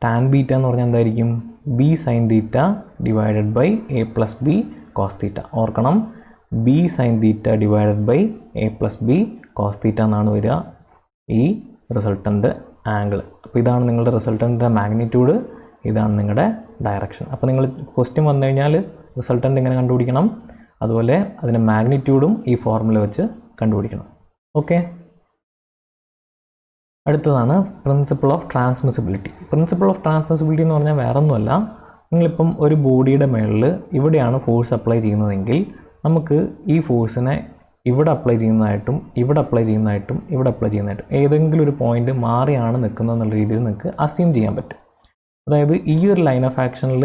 ടാൻ ബീറ്റ എന്ന് പറഞ്ഞാൽ എന്തായിരിക്കും? B sine theta divided by A plus B cos theta. ഓർക്കണം, B sine theta divided by A plus B cos theta എന്നാണ് വരിക ഈ റിസൾട്ടൻ്റ് ആംഗിൾ. അപ്പോൾ ഇതാണ് നിങ്ങളുടെ റിസൾട്ടൻ്റെ മാഗ്നിറ്റ്യൂഡ്, ഇതാണ് നിങ്ങളുടെ ഡയറക്ഷൻ. അപ്പോൾ നിങ്ങൾ ക്വസ്റ്റ്യൻ വന്നു കഴിഞ്ഞാൽ റിസൾട്ടൻ്റ് എങ്ങനെ കണ്ടുപിടിക്കണം, അതുപോലെ അതിൻ്റെ മാഗ്നിറ്റ്യൂഡും ഈ ഫോർമുല വെച്ച് കണ്ടുപിടിക്കണം. ഓക്കെ, അടുത്തതാണ് principle of transmissibility. Principle of transmissibility എന്ന് പറഞ്ഞാൽ വേറെ ഒന്നുമല്ല, നിങ്ങളിപ്പം ഒരു ബോഡിയുടെ മേളിൽ ഇവിടെയാണ് ഫോഴ്സ് അപ്ലൈ ചെയ്യുന്നതെങ്കിൽ നമുക്ക് ഈ ഫോഴ്സിനെ ഇവിടെ അപ്ലൈ ചെയ്യുന്നതായിട്ടും ഇവിടെ അപ്ലൈ ചെയ്യുന്നതായിട്ടും ഇവിടെ അപ്ലൈ ചെയ്യുന്നതായിട്ടും ഏതെങ്കിലും ഒരു പോയിന്റ് മാറിയാണ് നിൽക്കുന്നത് എന്നുള്ള രീതിയിൽ നിങ്ങൾക്ക് അസ്യൂം ചെയ്യാൻ പറ്റും. അതായത് ഈ ഒരു ലൈൻ ഓഫ് ആക്ഷനിൽ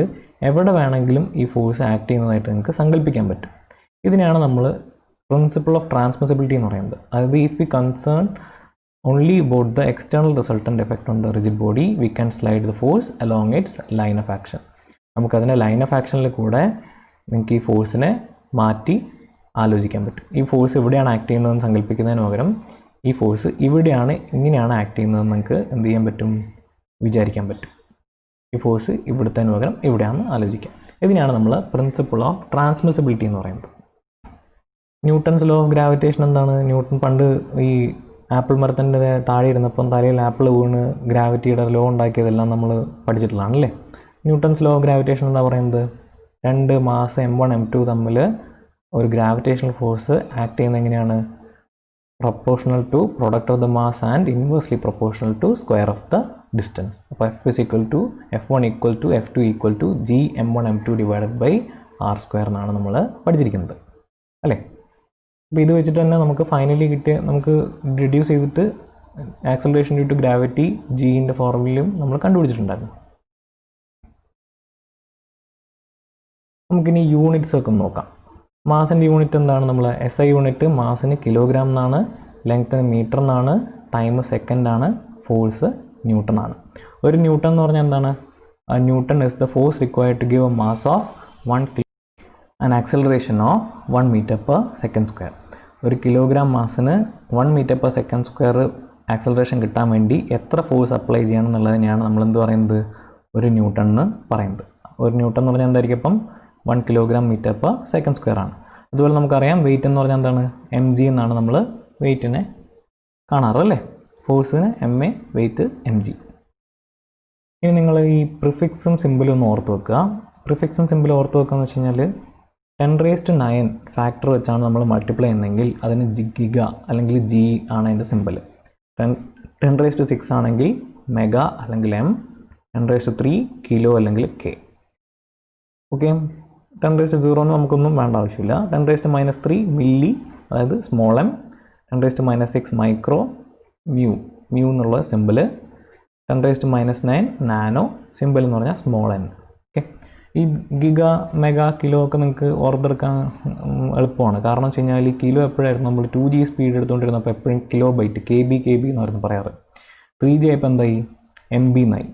എവിടെ വേണമെങ്കിലും ഈ ഫോഴ്സ് ആക്ട് ചെയ്യുന്നതായിട്ട് നിങ്ങൾക്ക് സങ്കല്പിക്കാൻ പറ്റും. ഇതിനെയാണ് നമ്മൾ പ്രിൻസിപ്പിൾ ഓഫ് ട്രാൻസ്മിസിബിലിറ്റി എന്ന് പറയുന്നത്. അതായത് if we concern only about the external resultant effect on the rigid body, we can slide the force along its line of action. നമുക്കതിൻ്റെ ലൈൻ ഓഫ് ആക്ഷനിൽ കൂടെ നിങ്ങൾക്ക് ഈ ഫോഴ്സിനെ മാറ്റി ആലോചിക്കാൻ പറ്റും. ഈ ഫോഴ്സ് ഇവിടെയാണ് ആക്ട് ചെയ്യുന്നതെന്ന് സങ്കല്പിക്കുന്നതിന് പകരം ഈ ഫോഴ്സ് ഇവിടെയാണ്, ഇങ്ങനെയാണ് ആക്ട് ചെയ്യുന്നതെന്ന് നിങ്ങൾക്ക് എന്ത് ചെയ്യാൻ പറ്റും? വിചാരിക്കാൻ പറ്റും. ഈ ഫോഴ്സ് ഇവിടുത്തതിന് പകരം ഇവിടെയാണെന്ന് ആലോചിക്കാം. ഇതിനാണ് നമ്മൾ പ്രിൻസിപ്പിൾ ഓഫ് ട്രാൻസ്മിസിബിലിറ്റി എന്ന് പറയുന്നത്. ന്യൂട്ടൺസ് ലോ ഓഫ് ഗ്രാവിറ്റേഷൻ എന്താണ്? ന്യൂട്ടൺ പണ്ട് ഈ ആപ്പിൾ മരത്തിൻ്റെ താഴെ ഇരുന്നപ്പം തലയിൽ ആപ്പിൾ വീണ് ഗ്രാവിറ്റിയുടെ ലോ ഉണ്ടാക്കിയതെല്ലാം നമ്മൾ പഠിച്ചിട്ടുള്ളതാണല്ലേ. ന്യൂട്ടൺസ് ലോ ഓഫ് ഗ്രാവിറ്റേഷൻ എന്താ പറയുന്നത്? രണ്ട് മാസ് M1 M2 തമ്മിൽ ഒരു ഗ്രാവിറ്റേഷണൽ ഫോഴ്സ് ആക്ട് ചെയ്യുന്നത് എങ്ങനെയാണ്? Proportional to product of the mass and inversely proportional to square of the distance. അപ്പോൾ F is equal to F1 equal to F2 equal to G M1 M2 divided by R² എന്നാണ് നമ്മൾ പഠിച്ചിരിക്കുന്നത് അല്ലേ. അപ്പോൾ ഇത് വെച്ചിട്ട് തന്നെ നമുക്ക് ഫൈനലി കിട്ടിയ, നമുക്ക് റിഡ്യൂസ് ചെയ്തിട്ട് ആക്സലറേഷൻ ഡ്യൂ ടു ഗ്രാവിറ്റി ജീൻ്റെ ഫോർമുലയും നമ്മൾ കണ്ടുപിടിച്ചിട്ടുണ്ടായിരുന്നു. നമുക്കിനി യൂണിറ്റ്സ് ഒക്കെ നോക്കാം. മാസിൻ്റെ യൂണിറ്റ് എന്താണ്? നമ്മൾ SI യൂണിറ്റ് മാസിന് കിലോഗ്രാം എന്നാണ്, ലെങ്ത്തിന് മീറ്റർ എന്നാണ്, ടൈം സെക്കൻഡ് ആണ്, ഫോഴ്സ് ന്യൂട്ടൺ ആണ്. ഒരു ന്യൂട്ടൺ എന്ന് പറഞ്ഞാൽ എന്താണ്? Newton is the force required to give a mass of 1 kg and acceleration of 1 meter per second square. ഒരു കിലോഗ്രാം മാസിന് 1 meter per second square acceleration കിട്ടാൻ വേണ്ടി എത്ര ഫോഴ്സ് അപ്ലൈ ചെയ്യണം എന്നുള്ളതിനെയാണ് നമ്മൾ എന്ത് പറയുന്നത്? ഒരു ന്യൂട്ടൺ എന്ന് പറയുന്നത്. ഒരു ന്യൂട്ടൺ എന്ന് പറഞ്ഞാൽ എന്തായിരിക്കും? അപ്പം 1 kilogram meter per second square ആണ്. അതുപോലെ നമുക്കറിയാം വെയിറ്റ് എന്ന് പറഞ്ഞാൽ എന്താണ്? mg എന്നാണ് നമ്മൾ വെയിറ്റിനെ കാണാറ് അല്ലേ. ഫോഴ്സിന് MA, വെയിറ്റ് mg. ഇനി നിങ്ങൾ ഈ പ്രിഫിക്സും സിമ്പിളും ഒന്ന് ഓർത്ത് വെക്കുക. പ്രിഫിക്സും സിമ്പിളും ഓർത്ത് വെക്കുക എന്ന് വെച്ച് കഴിഞ്ഞാൽ 10⁹ ഫാക്ടർ വെച്ചാണ് നമ്മൾ മൾട്ടിപ്ലൈ ചെയ്യുന്നതെങ്കിൽ അതിന് ഗിഗ അല്ലെങ്കിൽ G ആണ് അതിൻ്റെ സിമ്പിൾ. 10⁻⁶ ആണെങ്കിൽ മെഗാ അല്ലെങ്കിൽ M, 10⁻³ കിലോ അല്ലെങ്കിൽ K. ഓക്കെ, 10⁻⁴ നമുക്കൊന്നും വേണ്ട ആവശ്യമില്ല. 10⁻³ മില്ലി, അതായത് സ്മോൾ m, 10⁻�6 മൈക്രോ, മ്യൂ എന്നുള്ള സിമ്പിൾ, 10⁻⁹ നാനോ, സിമ്പിൾ എന്ന് പറഞ്ഞാൽ സ്മോൾ n. ഓക്കെ, ഈ ഗിഗ, മെഗാ, കിലോ ഒക്കെ നിങ്ങൾക്ക് ഓർത്തെടുക്കാൻ എളുപ്പമാണ്. കാരണം വെച്ച് കഴിഞ്ഞാൽ ഈ കിലോ എപ്പോഴായിരുന്നു നമ്മൾ 2G സ്പീഡ് എടുത്തുകൊണ്ടിരുന്നപ്പോൾ എപ്പോഴും കിലോ ബൈറ്റ്, KB എന്നായിരുന്നു പറയാറ്. 3G ആയപ്പോൾ എന്തായി? MB എന്നായി.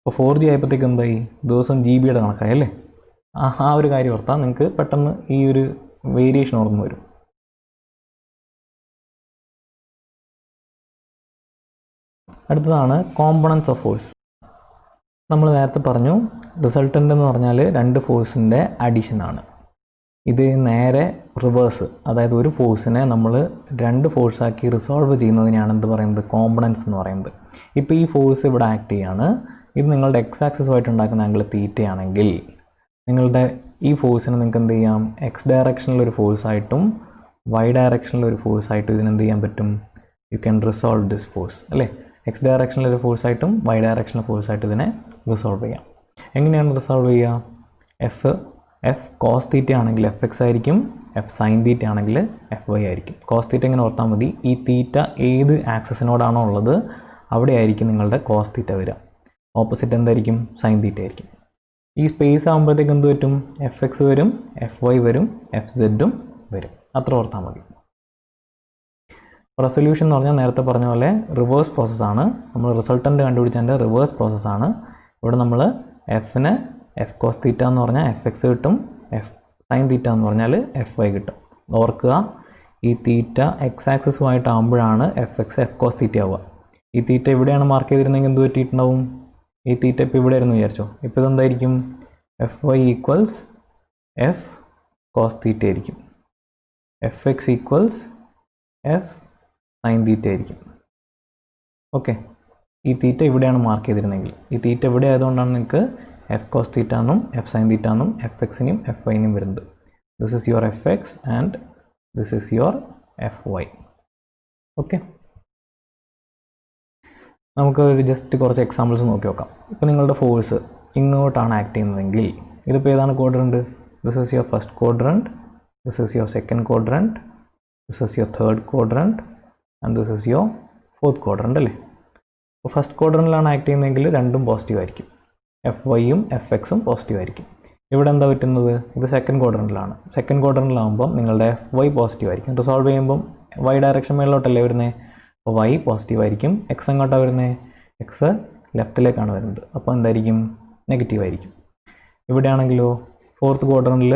അപ്പോൾ 4G ആയപ്പോഴത്തേക്ക് എന്തായി? ദിവസം GB കണക്കായി അല്ലേ. ആ ഒരു കാര്യം ഓർത്താൽ നിങ്ങൾക്ക് പെട്ടെന്ന് ഈ ഒരു വേരിയേഷൻ ഓർമ്മ വരും. അടുത്തതാണ് കോമ്പണൻസ് ഓഫ് ഫോഴ്സ്. നമ്മൾ നേരത്തെ പറഞ്ഞു റിസൾട്ടൻ്റ് എന്ന് പറഞ്ഞാൽ രണ്ട് ഫോഴ്സിൻ്റെ അഡീഷനാണ്. ഇത് നേരെ റിവേഴ്സ്, അതായത് ഒരു ഫോഴ്സിനെ നമ്മൾ രണ്ട് ഫോഴ്സാക്കി റിസോൾവ് ചെയ്യുന്നതിനാണ് എന്ത് പറയുന്നത്, കോമ്പണൻസ് എന്ന് പറയുന്നത്. ഇപ്പോൾ ഈ ഫോഴ്സ് ഇവിടെ ആക്ട് ചെയ്യാണ്, ഇത് നിങ്ങളുടെ എക്സ് ആക്സിസുമായിട്ട് ഉണ്ടാക്കുന്ന ആംഗിൾ തീറ്റയാണെങ്കിൽ നിങ്ങളുടെ ഈ ഫോഴ്സിനെ നിങ്ങൾക്ക് എന്ത് ചെയ്യാം, എക്സ് ഡയറക്ഷനിലൊരു ഫോഴ്സായിട്ടും വൈ ഡയറക്ഷനിലൊരു ഫോഴ്സായിട്ടും ഇതിനെന്ത് ചെയ്യാൻ പറ്റും, you can resolve this force അല്ലേ. എക്സ് ഡയറക്ഷനിലൊരു ഫോഴ്സായിട്ടും വൈ ഡയറക്ഷനിലെ ഫോഴ്സായിട്ടും ഇതിനെ റിസോൾവ് ചെയ്യാം. എങ്ങനെയാണ് റിസോൾവ് ചെയ്യുക, എഫ് കോസ് തീറ്റ ആണെങ്കിൽ എഫ് എക്സ് ആയിരിക്കും, എഫ് സൈൻ തീറ്റ ആണെങ്കിൽ എഫ് വൈ ആയിരിക്കും. കോസ് തീറ്റ ഇങ്ങനെ ഓർത്താൽ മതി, ഈ തീറ്റ ഏത് ആക്സസിനോടാണോ ഉള്ളത് അവിടെ ആയിരിക്കും നിങ്ങളുടെ കോസ് തീറ്റ വരിക. ഓപ്പോസിറ്റ് എന്തായിരിക്കും, സൈൻ തീറ്റ ആയിരിക്കും. ഈ സ്പേസ് ആകുമ്പോഴത്തേക്ക് എന്ത് പറ്റും, എഫ് എക്സ് വരും, എഫ് വൈ വരും, എഫ് സെഡും വരും. അത്ര ഓർത്താൽ മതി. റെസൊല്യൂഷൻ എന്ന് പറഞ്ഞാൽ നേരത്തെ പറഞ്ഞ പോലെ റിവേഴ്സ് പ്രോസസ്സാണ്. നമ്മൾ റിസൾട്ടൻ്റ് കണ്ടുപിടിച്ചതിൻ്റെ റിവേഴ്സ് പ്രോസസ്സാണ്. ഇവിടെ നമ്മൾ എഫിന് എഫ് കോസ് തീറ്റ എന്ന് പറഞ്ഞാൽ എഫ് എക്സ് കിട്ടും, എഫ് സൈൻ തീറ്റ എന്ന് പറഞ്ഞാൽ എഫ് വൈ കിട്ടും. ഓർക്കുക, ഈ തീറ്റ എക്സ് ആക്സിസുമായിട്ടാകുമ്പോഴാണ് F X F cos theta ആവുക. ഈ തീറ്റ ഇവിടെയാണ് മാർക്ക് ചെയ്തിരുന്നെങ്കിൽ എന്ത് പറ്റിയിട്ടുണ്ടാവും, ഈ തീറ്റ ഇപ്പോൾ ഇവിടെ ആയിരുന്നു വിചാരിച്ചോ, ഇപ്പോൾ ഇതെന്തായിരിക്കും, F Y equals F cos theta ആയിരിക്കും, F X equals F sine theta ആയിരിക്കും. ഓക്കെ, ഈ തീറ്റ ഇവിടെയാണ് മാർക്ക് ചെയ്തിരുന്നെങ്കിൽ, ഈ തീറ്റ ഇവിടെ ആയതുകൊണ്ടാണ് നിങ്ങൾക്ക് എഫ് കോസ് തീറ്റ എന്നും എഫ് സൈൻ തീറ്റ എന്നും എഫ് എക്സിനെയും എഫ് വൈനെയും വരുന്നത്. This is your F X and this is your F Y. Okay, നമുക്ക് ഒരു ജസ്റ്റ് കുറച്ച് എക്സാമ്പിൾസ് നോക്കി നോക്കാം. ഇപ്പോൾ നിങ്ങളുടെ ഫോഴ്സ് ഇങ്ങോട്ടാണ് ആക്ട് ചെയ്യുന്നതെങ്കിൽ ഇതിപ്പോൾ ഏതാണ് quadrant, this is your first quadrant, this is your second quadrant, this is your third quadrant and this is your fourth quadrant അല്ലേ. അപ്പോൾ ഫസ്റ്റ് ക്വാഡ്രൻറ്റിലാണ് ആക്ട് ചെയ്യുന്നതെങ്കിൽ രണ്ടും പോസിറ്റീവ് ആയിരിക്കും, എഫ് വൈയും എഫ് എക്സും പോസിറ്റീവ് ആയിരിക്കും. ഇവിടെ എന്താ പറ്റുന്നത്, ഇത് സെക്കൻഡ് ക്വാഡ്രൻറ്റിലാണ്. സെക്കൻഡ് ക്വാഡ്രൻറ്റിലാകുമ്പം നിങ്ങളുടെ എഫ് വൈ പോസിറ്റീവ് ആയിരിക്കും. റിസോൾവ് ചെയ്യുമ്പം വൈ ഡയറക്ഷൻ മേളിലോട്ടല്ലേ വരുന്നത്, അപ്പോൾ വൈ പോസിറ്റീവ് ആയിരിക്കും. എക്സ് എങ്ങോട്ടാണ് വരുന്നത്, എക്സ് ലെഫ്റ്റിലേക്കാണ് വരുന്നത്, അപ്പോൾ എന്തായിരിക്കും, നെഗറ്റീവ് ആയിരിക്കും. ഇവിടെയാണെങ്കിലോ ഫോർത്ത് ക്വാഡ്രൻറ്റിൽ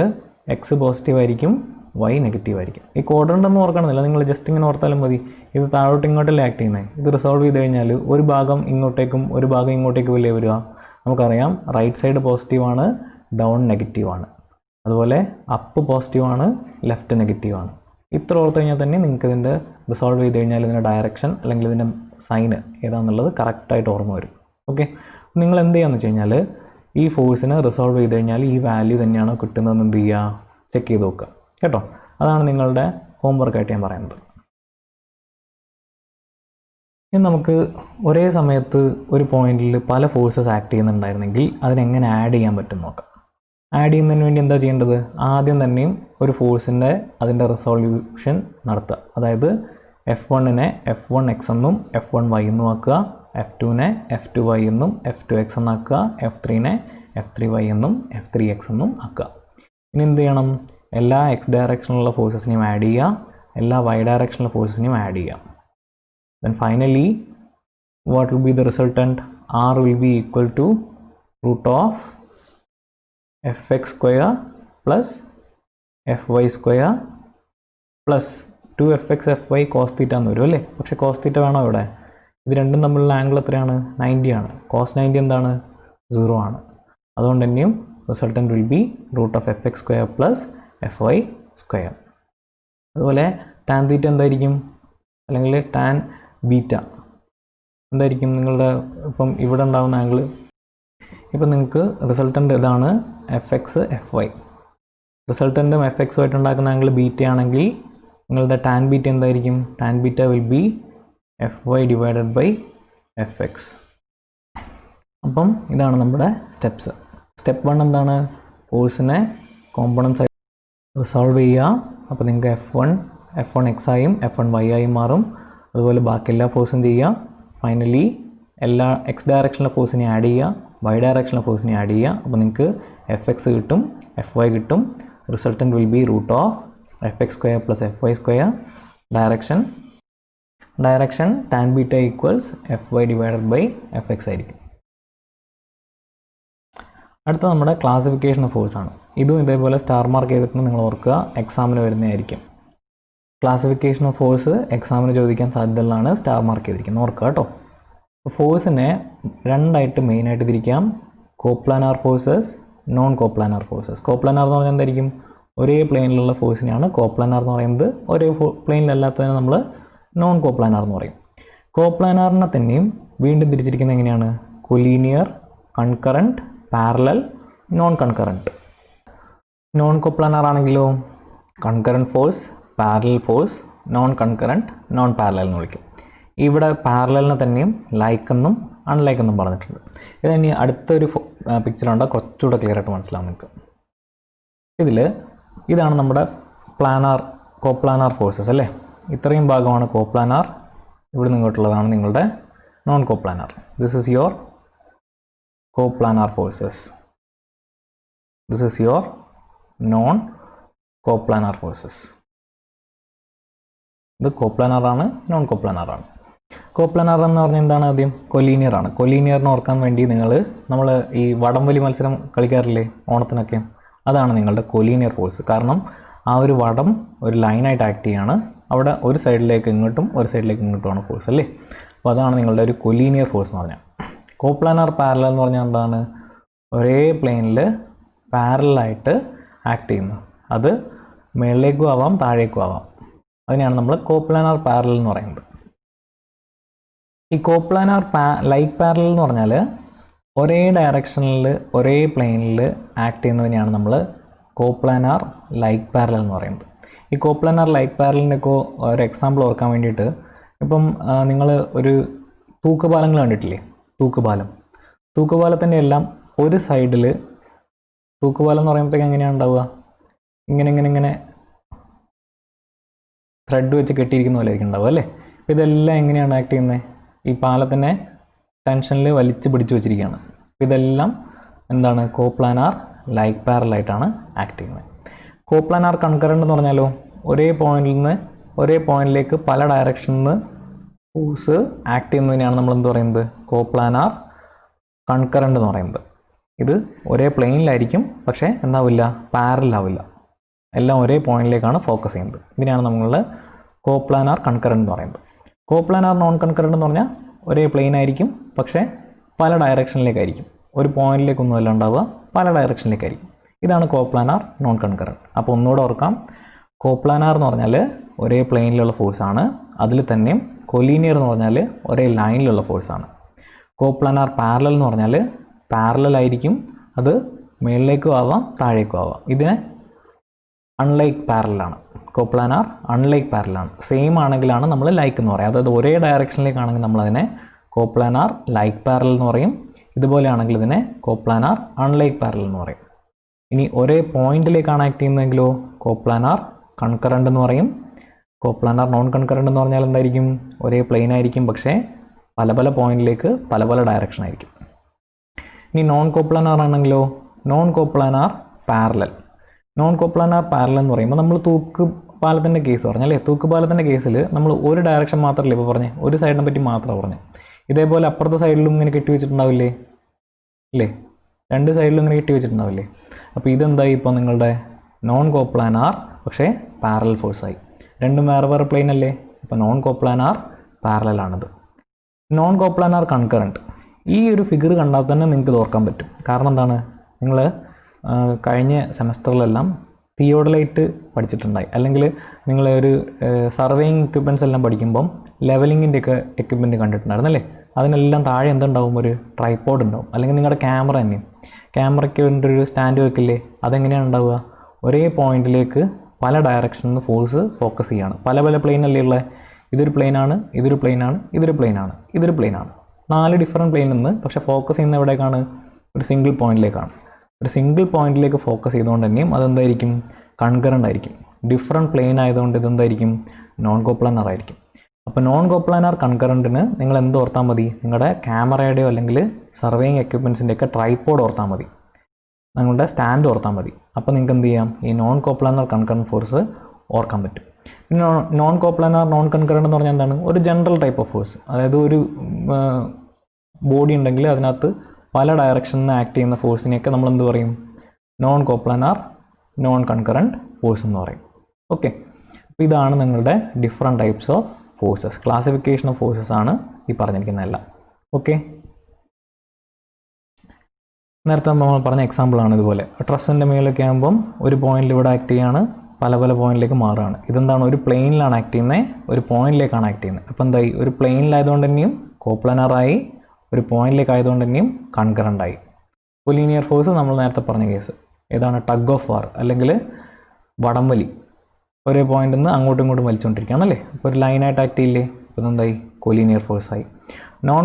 എക്സ് പോസിറ്റീവ് ആയിരിക്കും, വൈ നെഗറ്റീവ് ആയിരിക്കും. ഈ ക്വാഡ്രൻ്റ് ഒന്നും ഓർക്കണമെന്നില്ല, നിങ്ങൾ ജസ്റ്റ് ഇങ്ങനെ ഓർത്താലും മതി. ഇത് താഴോട്ട് ഇങ്ങോട്ടല്ലേ ആക്ട് ചെയ്യുന്നത്. ഇത് റിസോൾവ് ചെയ്ത് കഴിഞ്ഞാൽ ഒരു ഭാഗം ഇങ്ങോട്ടേക്കും ഒരു ഭാഗം ഇങ്ങോട്ടേക്കും അല്ലേ വരിക. നമുക്കറിയാം റൈറ്റ് സൈഡ് പോസിറ്റീവാണ്, ഡൗൺ നെഗറ്റീവാണ്. അതുപോലെ അപ്പ് പോസിറ്റീവാണ്, ലെഫ്റ്റ് നെഗറ്റീവാണ്. ഇത്ര ഓർത്ത് കഴിഞ്ഞാൽ തന്നെ നിങ്ങൾക്ക് ഇതിൻ്റെ റിസോൾവ് ചെയ്ത് കഴിഞ്ഞാൽ ഇതിൻ്റെ ഡയറക്ഷൻ അല്ലെങ്കിൽ ഇതിൻ്റെ സൈന് ഏതാണെന്നുള്ളത് കറക്റ്റായിട്ട് ഓർമ്മ വരും. ഓക്കെ, നിങ്ങൾ എന്ത് ചെയ്യാന്ന് വെച്ച് കഴിഞ്ഞാൽ ഈ ഫോഴ്സിനെ റിസോൾവ് ചെയ്ത് കഴിഞ്ഞാൽ ഈ വാല്യൂ തന്നെയാണോ കിട്ടുന്നതെന്ന് എന്ത് ചെയ്യുക, ചെക്ക് ചെയ്ത് നോക്കുക കേട്ടോ. അതാണ് നിങ്ങളുടെ ഹോംവർക്കായിട്ട് ഞാൻ പറയുന്നത്. ഇനി നമുക്ക് ഒരേ സമയത്ത് ഒരു പോയിന്റിൽ പല ഫോഴ്സസ് ആക്ട് ചെയ്യുന്നുണ്ടായിരുന്നെങ്കിൽ അതിനെങ്ങനെ ആഡ് ചെയ്യാൻ പറ്റും നോക്കാം. ആഡ് ചെയ്യുന്നതിന് വേണ്ടി എന്താ ചെയ്യേണ്ടത്, ആദ്യം തന്നെയും ഒരു ഫോഴ്സിൻ്റെ അതിൻ്റെ റിസോല്യൂഷൻ നടത്തുക. അതായത് എഫ് വണ്ണിനെ എഫ് വൺ എക്സ് എന്നും എഫ് വൺ വൈ എന്നും ആക്കുക, എഫ് ടുവിനെ എഫ് ടു വൈ എന്നും എഫ് ടു എക്സ് എന്നാക്കുക, എഫ് ത്രീനെ എഫ് ത്രീ വൈ എന്നും എഫ് ത്രീ എക്സ് എന്നും ആക്കുക. ഇനി എന്ത് ചെയ്യണം, എല്ലാ എക്സ് ഡയറക്ഷനിലുള്ള ഫോഴ്സസിനെയും ആഡ് ചെയ്യുക, എല്ലാ വൈ ഡയറക്ഷനിലുള്ള ഫോഴ്സസിനെയും ആഡ് ചെയ്യുക. Then finally, what will be the resultant? R will be equal to root of fx square plus fy square plus 2fx fy cos theta എന്ന് വരും അല്ലേ. പക്ഷേ cos theta വേണോ ഇവിടെ, ഇത് രണ്ടും തമ്മിലുള്ള ആംഗിൾ എത്രയാണ്, 90 ആണ്. cos 90 എന്താണ്, 0 ആണ്. അതുകൊണ്ട് തന്നെയും resultant will be root of fx square plus fy square. അതുപോലെ tan theta എന്തായിരിക്കും, അല്ലെങ്കിൽ tan ബീറ്റ എന്തായിരിക്കും നിങ്ങളുടെ ഇപ്പം ഇവിടെ ഉണ്ടാകുന്ന ആംഗിൾ. ഇപ്പം നിങ്ങൾക്ക് റിസൾട്ടൻ്റ് ഇതാണ് എഫ് എക്സ് എഫ് വൈ. റിസൾട്ടൻറ്റും എഫ് എക്സും ആയിട്ട് ഉണ്ടാക്കുന്ന ആംഗിൾ ബീറ്റ ആണെങ്കിൽ നിങ്ങളുടെ ടാൻ ബീറ്റ എന്തായിരിക്കും, tan beta will be F Y divided by F X. അപ്പം ഇതാണ് നമ്മുടെ സ്റ്റെപ്സ്. സ്റ്റെപ്പ് 1 എന്താണ്, ഫോഴ്സിനെ കോമ്പണൻസ് ആയി റിസോൾവ് ചെയ്യുക. അപ്പോൾ നിങ്ങൾക്ക് എഫ് വൺ എക്സ് ആയും എഫ് വൺ വൈ ആയും മാറും. അതുപോലെ ബാക്കി എല്ലാ ഫോഴ്സും ചെയ്യുക. ഫൈനലി എല്ലാ എക്സ് ഡയറക്ഷനിലെ ഫോഴ്സിനെ ആഡ് ചെയ്യുക, വൈ ഡയറക്ഷനിലെ ഫോഴ്സിനെ ആഡ് ചെയ്യുക. അപ്പോൾ നിങ്ങൾക്ക് എഫ് എക്സ് കിട്ടും, എഫ് വൈ കിട്ടും. Resultant will be root of F X square plus F Y square. Direction tan beta equals F Y divided by F X ആയിരിക്കും. അടുത്ത നമ്മുടെ ക്ലാസിഫിക്കേഷൻ ഓഫ് ഫോഴ്സ് ആണ്. ഇതും ഇതേപോലെ സ്റ്റാർ മാർക്ക് ചെയ്തിട്ട് നിങ്ങൾ ഓർക്കുക, എക്സാമിന് വരുന്നതായിരിക്കും. ക്ലാസിഫിക്കേഷൻ ഓഫ് ഫോഴ്സ് എക്സാമിന് ചോദിക്കാൻ സാധ്യതയുള്ളതാണ്, സ്റ്റാർ മാർക്ക് ചെയ്തിരിക്കുന്നത്, ഓർക്കുക കേട്ടോ. ഫോഴ്സിനെ രണ്ടായിട്ട് മെയിനായിട്ട് തിരിക്കാം. Coplanar forces, non coplanar forces. Coplanar എന്ന് പറഞ്ഞാൽ എന്തായിരിക്കും? ഒരേ പ്ലെയിനിലുള്ള ഫോഴ്സിനെയാണ് കോപ്ലാനാർ എന്ന് പറയുന്നത്. ഒരേ പ്ലെയിനിലല്ലാത്തതിനെ നമ്മൾ നോൺ കോപ്ലാനാർ എന്ന് പറയും. കോപ്ലാനാറിനെ തന്നെയും വീണ്ടും തിരിച്ചിരിക്കുന്നത് എങ്ങനെയാണ്? Collinear, concurrent, parallel, non concurrent. Non coplanar ആണെങ്കിലോ concurrent force, parallel force, non concurrent, non parallel എന്ന് വിളിക്കും. ഇവിടെ പാരലലിനെ തന്നെയും ലൈക്ക് എന്നും അൺലൈക്ക് എന്നും പറഞ്ഞിട്ടുണ്ട്. ഇത് ഇനി അടുത്തൊരു പിക്ചറുണ്ട്, കുറച്ചുകൂടെ ക്ലിയർ ആയിട്ട് മനസ്സിലാവും നിങ്ങൾക്ക്. ഇതാണ് നമ്മുടെ കോപ്ലാനാർ ഫോഴ്സസ് അല്ലേ. ഇത്രയും ഭാഗമാണ് കോപ്ലാനാർ. ഇവിടെ നിങ്ങോട്ടുള്ളതാണ് നിങ്ങളുടെ non coplanar. This is your coplanar forces. This is your non coplanar forces. ഇത് കോപ്ലാനാറാണ്, നോൺ കോപ്ലാനാറാണ്. കോപ്ലാനാർ എന്ന് പറഞ്ഞാൽ എന്താണ്? ആദ്യം കൊലീനിയർ ആണ്. കൊലീനിയറിനെ ഓർക്കാൻ വേണ്ടി നമ്മൾ ഈ വടംവലി മത്സരം കളിക്കാറില്ലേ ഓണത്തിനൊക്കെ? അതാണ് നിങ്ങളുടെ കൊലീനിയർ ഫോഴ്സ്. കാരണം ആ ഒരു വടം ഒരു ലൈനായിട്ട് ആക്ട് ചെയ്യാണ്. അവിടെ ഒരു സൈഡിലേക്ക് ഇങ്ങോട്ടും ഒരു സൈഡിലേക്ക് ഇങ്ങോട്ടുമാണ് ഫോഴ്സ് അല്ലേ. അപ്പോൾ അതാണ് നിങ്ങളുടെ ഒരു കൊലീനിയർ ഫോഴ്സ് എന്ന് പറഞ്ഞാൽ. കോപ്ലാനാർ പാരലൽ എന്ന് പറഞ്ഞാൽ എന്താണ്? ഒരേ പ്ലെയിനിൽ പാരലായിട്ട് ആക്ട് ചെയ്യുന്നത്. അത് മുകളിലേക്കും ആവാം താഴേക്കും ആവാം. അതിനെയാണ് നമ്മൾ കോപ്ലാനാർ പാരലൽ എന്ന് പറയുന്നത്. ഈ കോപ്ലാനാർ ലൈക്ക് പാരലൽ എന്ന് പറഞ്ഞാൽ ഒരേ ഡയറക്ഷനിൽ ഒരേ പ്ലെയിനിൽ ആക്ട് ചെയ്യുന്നതിനെയാണ് നമ്മൾ കോപ്ലാനാർ ലൈക്ക് പാരലൽ എന്ന് പറയുന്നത്. ഈ കോപ്ലാനാർ ലൈക്ക് പാരലിൻ്റെയൊക്കെ ഒരു എക്സാമ്പിൾ ഓർക്കാൻ വേണ്ടിയിട്ട്, ഇപ്പം നിങ്ങൾ ഒരു തൂക്കുപാലങ്ങൾ കണ്ടിട്ടില്ലേ? തൂക്കുപാലത്തിൻ്റെ എല്ലാം ഒരു സൈഡിൽ, തൂക്കുപാലം എന്ന് പറയുമ്പോഴത്തേക്ക് എങ്ങനെയാണ് ഉണ്ടാവുക? ഇങ്ങനെ ത്രെഡ് വെച്ച് കെട്ടിയിരിക്കുന്ന പോലെ ആയിരിക്കും ഉണ്ടാവുക അല്ലേ. അപ്പോൾ ഇതെല്ലാം എങ്ങനെയാണ് ആക്ട് ചെയ്യുന്നത്? ഈ പാലത്തിനെ ടെൻഷനിൽ വലിച്ച് പിടിച്ചു വെച്ചിരിക്കുകയാണ്. ഇതെല്ലാം എന്താണ്? കോപ്ലാനാർ ലൈക്ക് പാരലായിട്ടാണ് ആക്ട് ചെയ്യുന്നത്. കോപ്ലാനാർ കൺകറൻറ്റ് എന്ന് പറഞ്ഞാലോ ഒരേ പോയിന്റിൽ നിന്ന് ഒരേ പോയിന്റിലേക്ക് പല ഡയറക്ഷനിൽ നിന്ന് ഫോഴ്സ് ആക്ട് ചെയ്യുന്നതിനെയാണ് നമ്മൾ എന്ത് പറയുന്നത്? കോപ്ലാനാർ കൺകറൻറ്റ് എന്ന് പറയുന്നത്. ഇത് ഒരേ പ്ലെയിനിലായിരിക്കും, പക്ഷേ എന്താവില്ല? പാരലാവില്ല. എല്ലാം ഒരേ പോയിന്റിലേക്കാണ് ഫോക്കസ് ചെയ്യുന്നത്. ഇതിനാണ് നമ്മൾ കോപ്ലാനാർ കൺകറൻറ്റ് എന്ന് പറയുന്നത്. കോപ്ലാനാർ നോൺ കൺകറൻറ്റ് എന്ന് പറഞ്ഞാൽ ഒരേ പ്ലെയിൻ ആയിരിക്കും, പക്ഷേ പല ഡയറക്ഷനിലേക്കായിരിക്കും. ഒരു പോയിന്റിലേക്കൊന്നും അല്ല ഉണ്ടാവുക, പല ഡയറക്ഷനിലേക്കായിരിക്കും. ഇതാണ് കോപ്ലാനാർ നോൺ കൺകറൻറ്റ്. അപ്പോൾ ഒന്നുകൂടെ ഓർക്കാം, കോപ്ലാനാർ എന്ന് പറഞ്ഞാൽ ഒരേ പ്ലെയിനിലുള്ള ഫോഴ്സാണ്. അതിൽ തന്നെയും കൊലീനിയർ എന്ന് പറഞ്ഞാൽ ഒരേ ലൈനിലുള്ള ഫോഴ്സാണ്. കോപ്ലാനാർ പാരലൽ എന്ന് പറഞ്ഞാൽ പാരലലായിരിക്കും, അത് മുകളിലേക്കും ആവാം താഴേക്കും ആവാം. ഇതിനെ അൺലൈക്ക് പാരലാണ്. കോപ്ലാനാർ അൺലൈക്ക് പാരലാണ്. സെയിം ആണെങ്കിലാണ് നമ്മൾ ലൈക്ക് എന്ന് പറയുക. അതായത് ഒരേ ഡയറക്ഷനിലേക്കാണെങ്കിൽ നമ്മളതിനെ കോപ്ലാനാർ ലൈക്ക് പാരൽ എന്ന് പറയും. ഇതുപോലെയാണെങ്കിൽ ഇതിനെ കോപ്ലാനാർ അൺലൈക്ക് പാരൽ എന്ന് പറയും. ഇനി ഒരേ പോയിന്റിലേക്കാണ് ആക്ട് ചെയ്യുന്നതെങ്കിലോ കോപ്ലാനാർ കൺകറൻറ്റ് എന്ന് പറയും. കോപ്ലാനാർ നോൺ കൺകറൻറ്റ് എന്ന് പറഞ്ഞാൽ എന്തായിരിക്കും? ഒരേ പ്ലെയിൻ ആയിരിക്കും, പക്ഷേ പല പല പോയിന്റിലേക്ക് പല പല ഡയറക്ഷൻ ആയിരിക്കും. ഇനി നോൺ കോപ്ലാനാർ ആണെങ്കിലോ non coplanar parallel. Non coplanar parallel എന്ന് പറയുമ്പോൾ നമ്മൾ തൂക്കുപാലത്തിൻ്റെ കേസ് പറഞ്ഞല്ലേ. തൂക്കുപാലത്തിൻ്റെ കേസിൽ നമ്മൾ ഒരു ഡയറക്ഷൻ മാത്രമല്ലേ ഇപ്പോൾ പറഞ്ഞേ, ഒരു സൈഡിനെ പറ്റി മാത്രമാണ് പറഞ്ഞത്. ഇതേപോലെ അപ്പുറത്തെ സൈഡിലും ഇങ്ങനെ കെട്ടി വെച്ചിട്ടുണ്ടാവില്ലേ അല്ലേ? രണ്ട് സൈഡിലും ഇങ്ങനെ കെട്ടി വെച്ചിട്ടുണ്ടാവില്ലേ? അപ്പോൾ ഇതെന്തായി? ഇപ്പോൾ നിങ്ങളുടെ നോൺ കോപ്ലാനാർ പക്ഷേ പാരലൽ ഫോഴ്സായി. രണ്ടും വേറെ വേറെ പ്ലെയിൻ അല്ലേ. അപ്പോൾ നോൺ കോപ്ലാനാർ പാരലലാണിത്. Non coplanar concurrent. ഈ ഒരു ഫിഗർ കണ്ടാൽ തന്നെ നിങ്ങൾക്ക് ഇത് ഓർക്കാൻ പറ്റും. കാരണം എന്താണ്? നിങ്ങൾ കഴിഞ്ഞ സെമസ്റ്ററിലെല്ലാം തിയോഡലൈറ്റ് പഠിച്ചിട്ടുണ്ടായി, അല്ലെങ്കിൽ നിങ്ങൾ ഒരു സർവേയിങ് എക്യുപ്മെൻറ്റ്സ് എല്ലാം പഠിക്കുമ്പം ലെവലിങ്ങിൻ്റെ ഒക്കെ എക്യുപ്മെൻറ്റ് കണ്ടിട്ടുണ്ടായിരുന്നല്ലേ. അതിനെല്ലാം താഴെ എന്തുണ്ടാവും? ഒരു ട്രൈപോഡ് ഉണ്ടാവും. അല്ലെങ്കിൽ നിങ്ങളുടെ ക്യാമറ തന്നെയും, ക്യാമറയ്ക്ക് വേണ്ടി ഒരു സ്റ്റാൻഡ് വെക്കില്ലേ, അതെങ്ങനെയാണ് ഉണ്ടാവുക? ഒരേ പോയിന്റിലേക്ക് പല ഡയറക്ഷനിൽ നിന്ന് ഫോഴ്സ് ഫോക്കസ് ചെയ്യുകയാണ്. പല പല പ്ലെയിൻ അല്ലേ ഉള്ളത്. ഇതൊരു പ്ലെയിനാണ്, ഇതൊരു പ്ലെയിനാണ്, ഇതൊരു പ്ലെയിനാണ്, ഇതൊരു പ്ലെയിനാണ്. 4 ഡിഫറെൻറ്റ് പ്ലെയിനിൽ നിന്ന് പക്ഷേ ഫോക്കസ് ചെയ്യുന്ന എവിടേക്കാണ്? ഒരു സിംഗിൾ പോയിന്റിലേക്കാണ്. ഒരു സിംഗിൾ പോയിന്റിലേക്ക് ഫോക്കസ് ചെയ്തുകൊണ്ട് തന്നെയും അതെന്തായിരിക്കും? കൺകറൻ്റ് ആയിരിക്കും. ഡിഫറെൻറ്റ് പ്ലെയിൻ ആയതുകൊണ്ട് ഇതെന്തായിരിക്കും? നോൺ കോപ്ലാനാർ ആയിരിക്കും. അപ്പോൾ നോൺ കോപ്ലാനാർ കൺകറൻറ്റിന് നിങ്ങൾ എന്ത് ഓർത്താൽ മതി? നിങ്ങളുടെ ക്യാമറയുടെയോ അല്ലെങ്കിൽ സർവേയിങ് എക്യുപ്മെൻറ്റ്സിൻ്റെയൊക്കെ ട്രൈപോഡ് ഓർത്താൽ മതി, നിങ്ങളുടെ സ്റ്റാൻഡ് ഓർത്താൽ മതി. അപ്പോൾ നിങ്ങൾക്ക് എന്ത് ചെയ്യാം? ഈ നോൺ കോപ്ലാനാർ കൺകറൻറ്റ് ഫോഴ്സ് ഓർക്കാൻ പറ്റും. പിന്നെ നോൺ കോപ്ലാനാർ നോൺ കൺകറൻറ്റ് എന്ന് പറഞ്ഞാൽ എന്താണ്? ഒരു ജനറൽ ടൈപ്പ് ഓഫ് ഫോഴ്സ്. അതായത് ഒരു ബോഡി ഉണ്ടെങ്കിൽ അതിനകത്ത് പല ഡയറക്ഷനിൽ നിന്ന് ആക്ട് ചെയ്യുന്ന ഫോഴ്സിനെയൊക്കെ നമ്മൾ എന്ത് പറയും? Non coplanar non concurrent force എന്ന് പറയും. ഓക്കെ, അപ്പോൾ ഇതാണ് നിങ്ങളുടെ different types of forces. Classification of forces ആണ് ഈ പറഞ്ഞിരിക്കുന്നതെല്ലാം. ഓക്കെ, നേരത്തെ നമ്മൾ പറഞ്ഞ എക്സാമ്പിളാണ് ഇതുപോലെ. ട്രസ്സിൻ്റെ മേലൊക്കെ ആകുമ്പം ഒരു പോയിന്റിൽ ഇവിടെ ആക്ട് ചെയ്യാണ്, പല പല പോയിന്റിലേക്ക് മാറുകയാണ്. ഇതെന്താണ്, ഒരു പ്ലെയിനിലാണ് ആക്ട് ചെയ്യുന്നത്, ഒരു പോയിന്റിലേക്കാണ് ആക്ട് ചെയ്യുന്നത്. അപ്പോൾ എന്തായി, ഒരു പ്ലെയിനിലായതുകൊണ്ട് തന്നെയും കോപ്ലാനറായി, ഒരു പോയിന്റിലേക്ക് ആയതുകൊണ്ട് തന്നെയും കൺകറൻ്റായി. കൊലീനിയർ ഫോഴ്സ് നമ്മൾ നേരത്തെ പറഞ്ഞ കേസ് ഏതാണ്, ടഗ് ഓഫ് വാർ അല്ലെങ്കിൽ വടംവലി. ഒരേ പോയിന്റിൽ നിന്ന് അങ്ങോട്ടും ഇങ്ങോട്ടും വലിച്ചുകൊണ്ടിരിക്കുകയാണല്ലേ. അപ്പോൾ ഒരു ലൈനായിട്ട് ആക്ട് ചെയ്യില്ലേ, അപ്പോൾ എന്തായി, കൊലീനിയർ ഫോഴ്സായി. നോൺ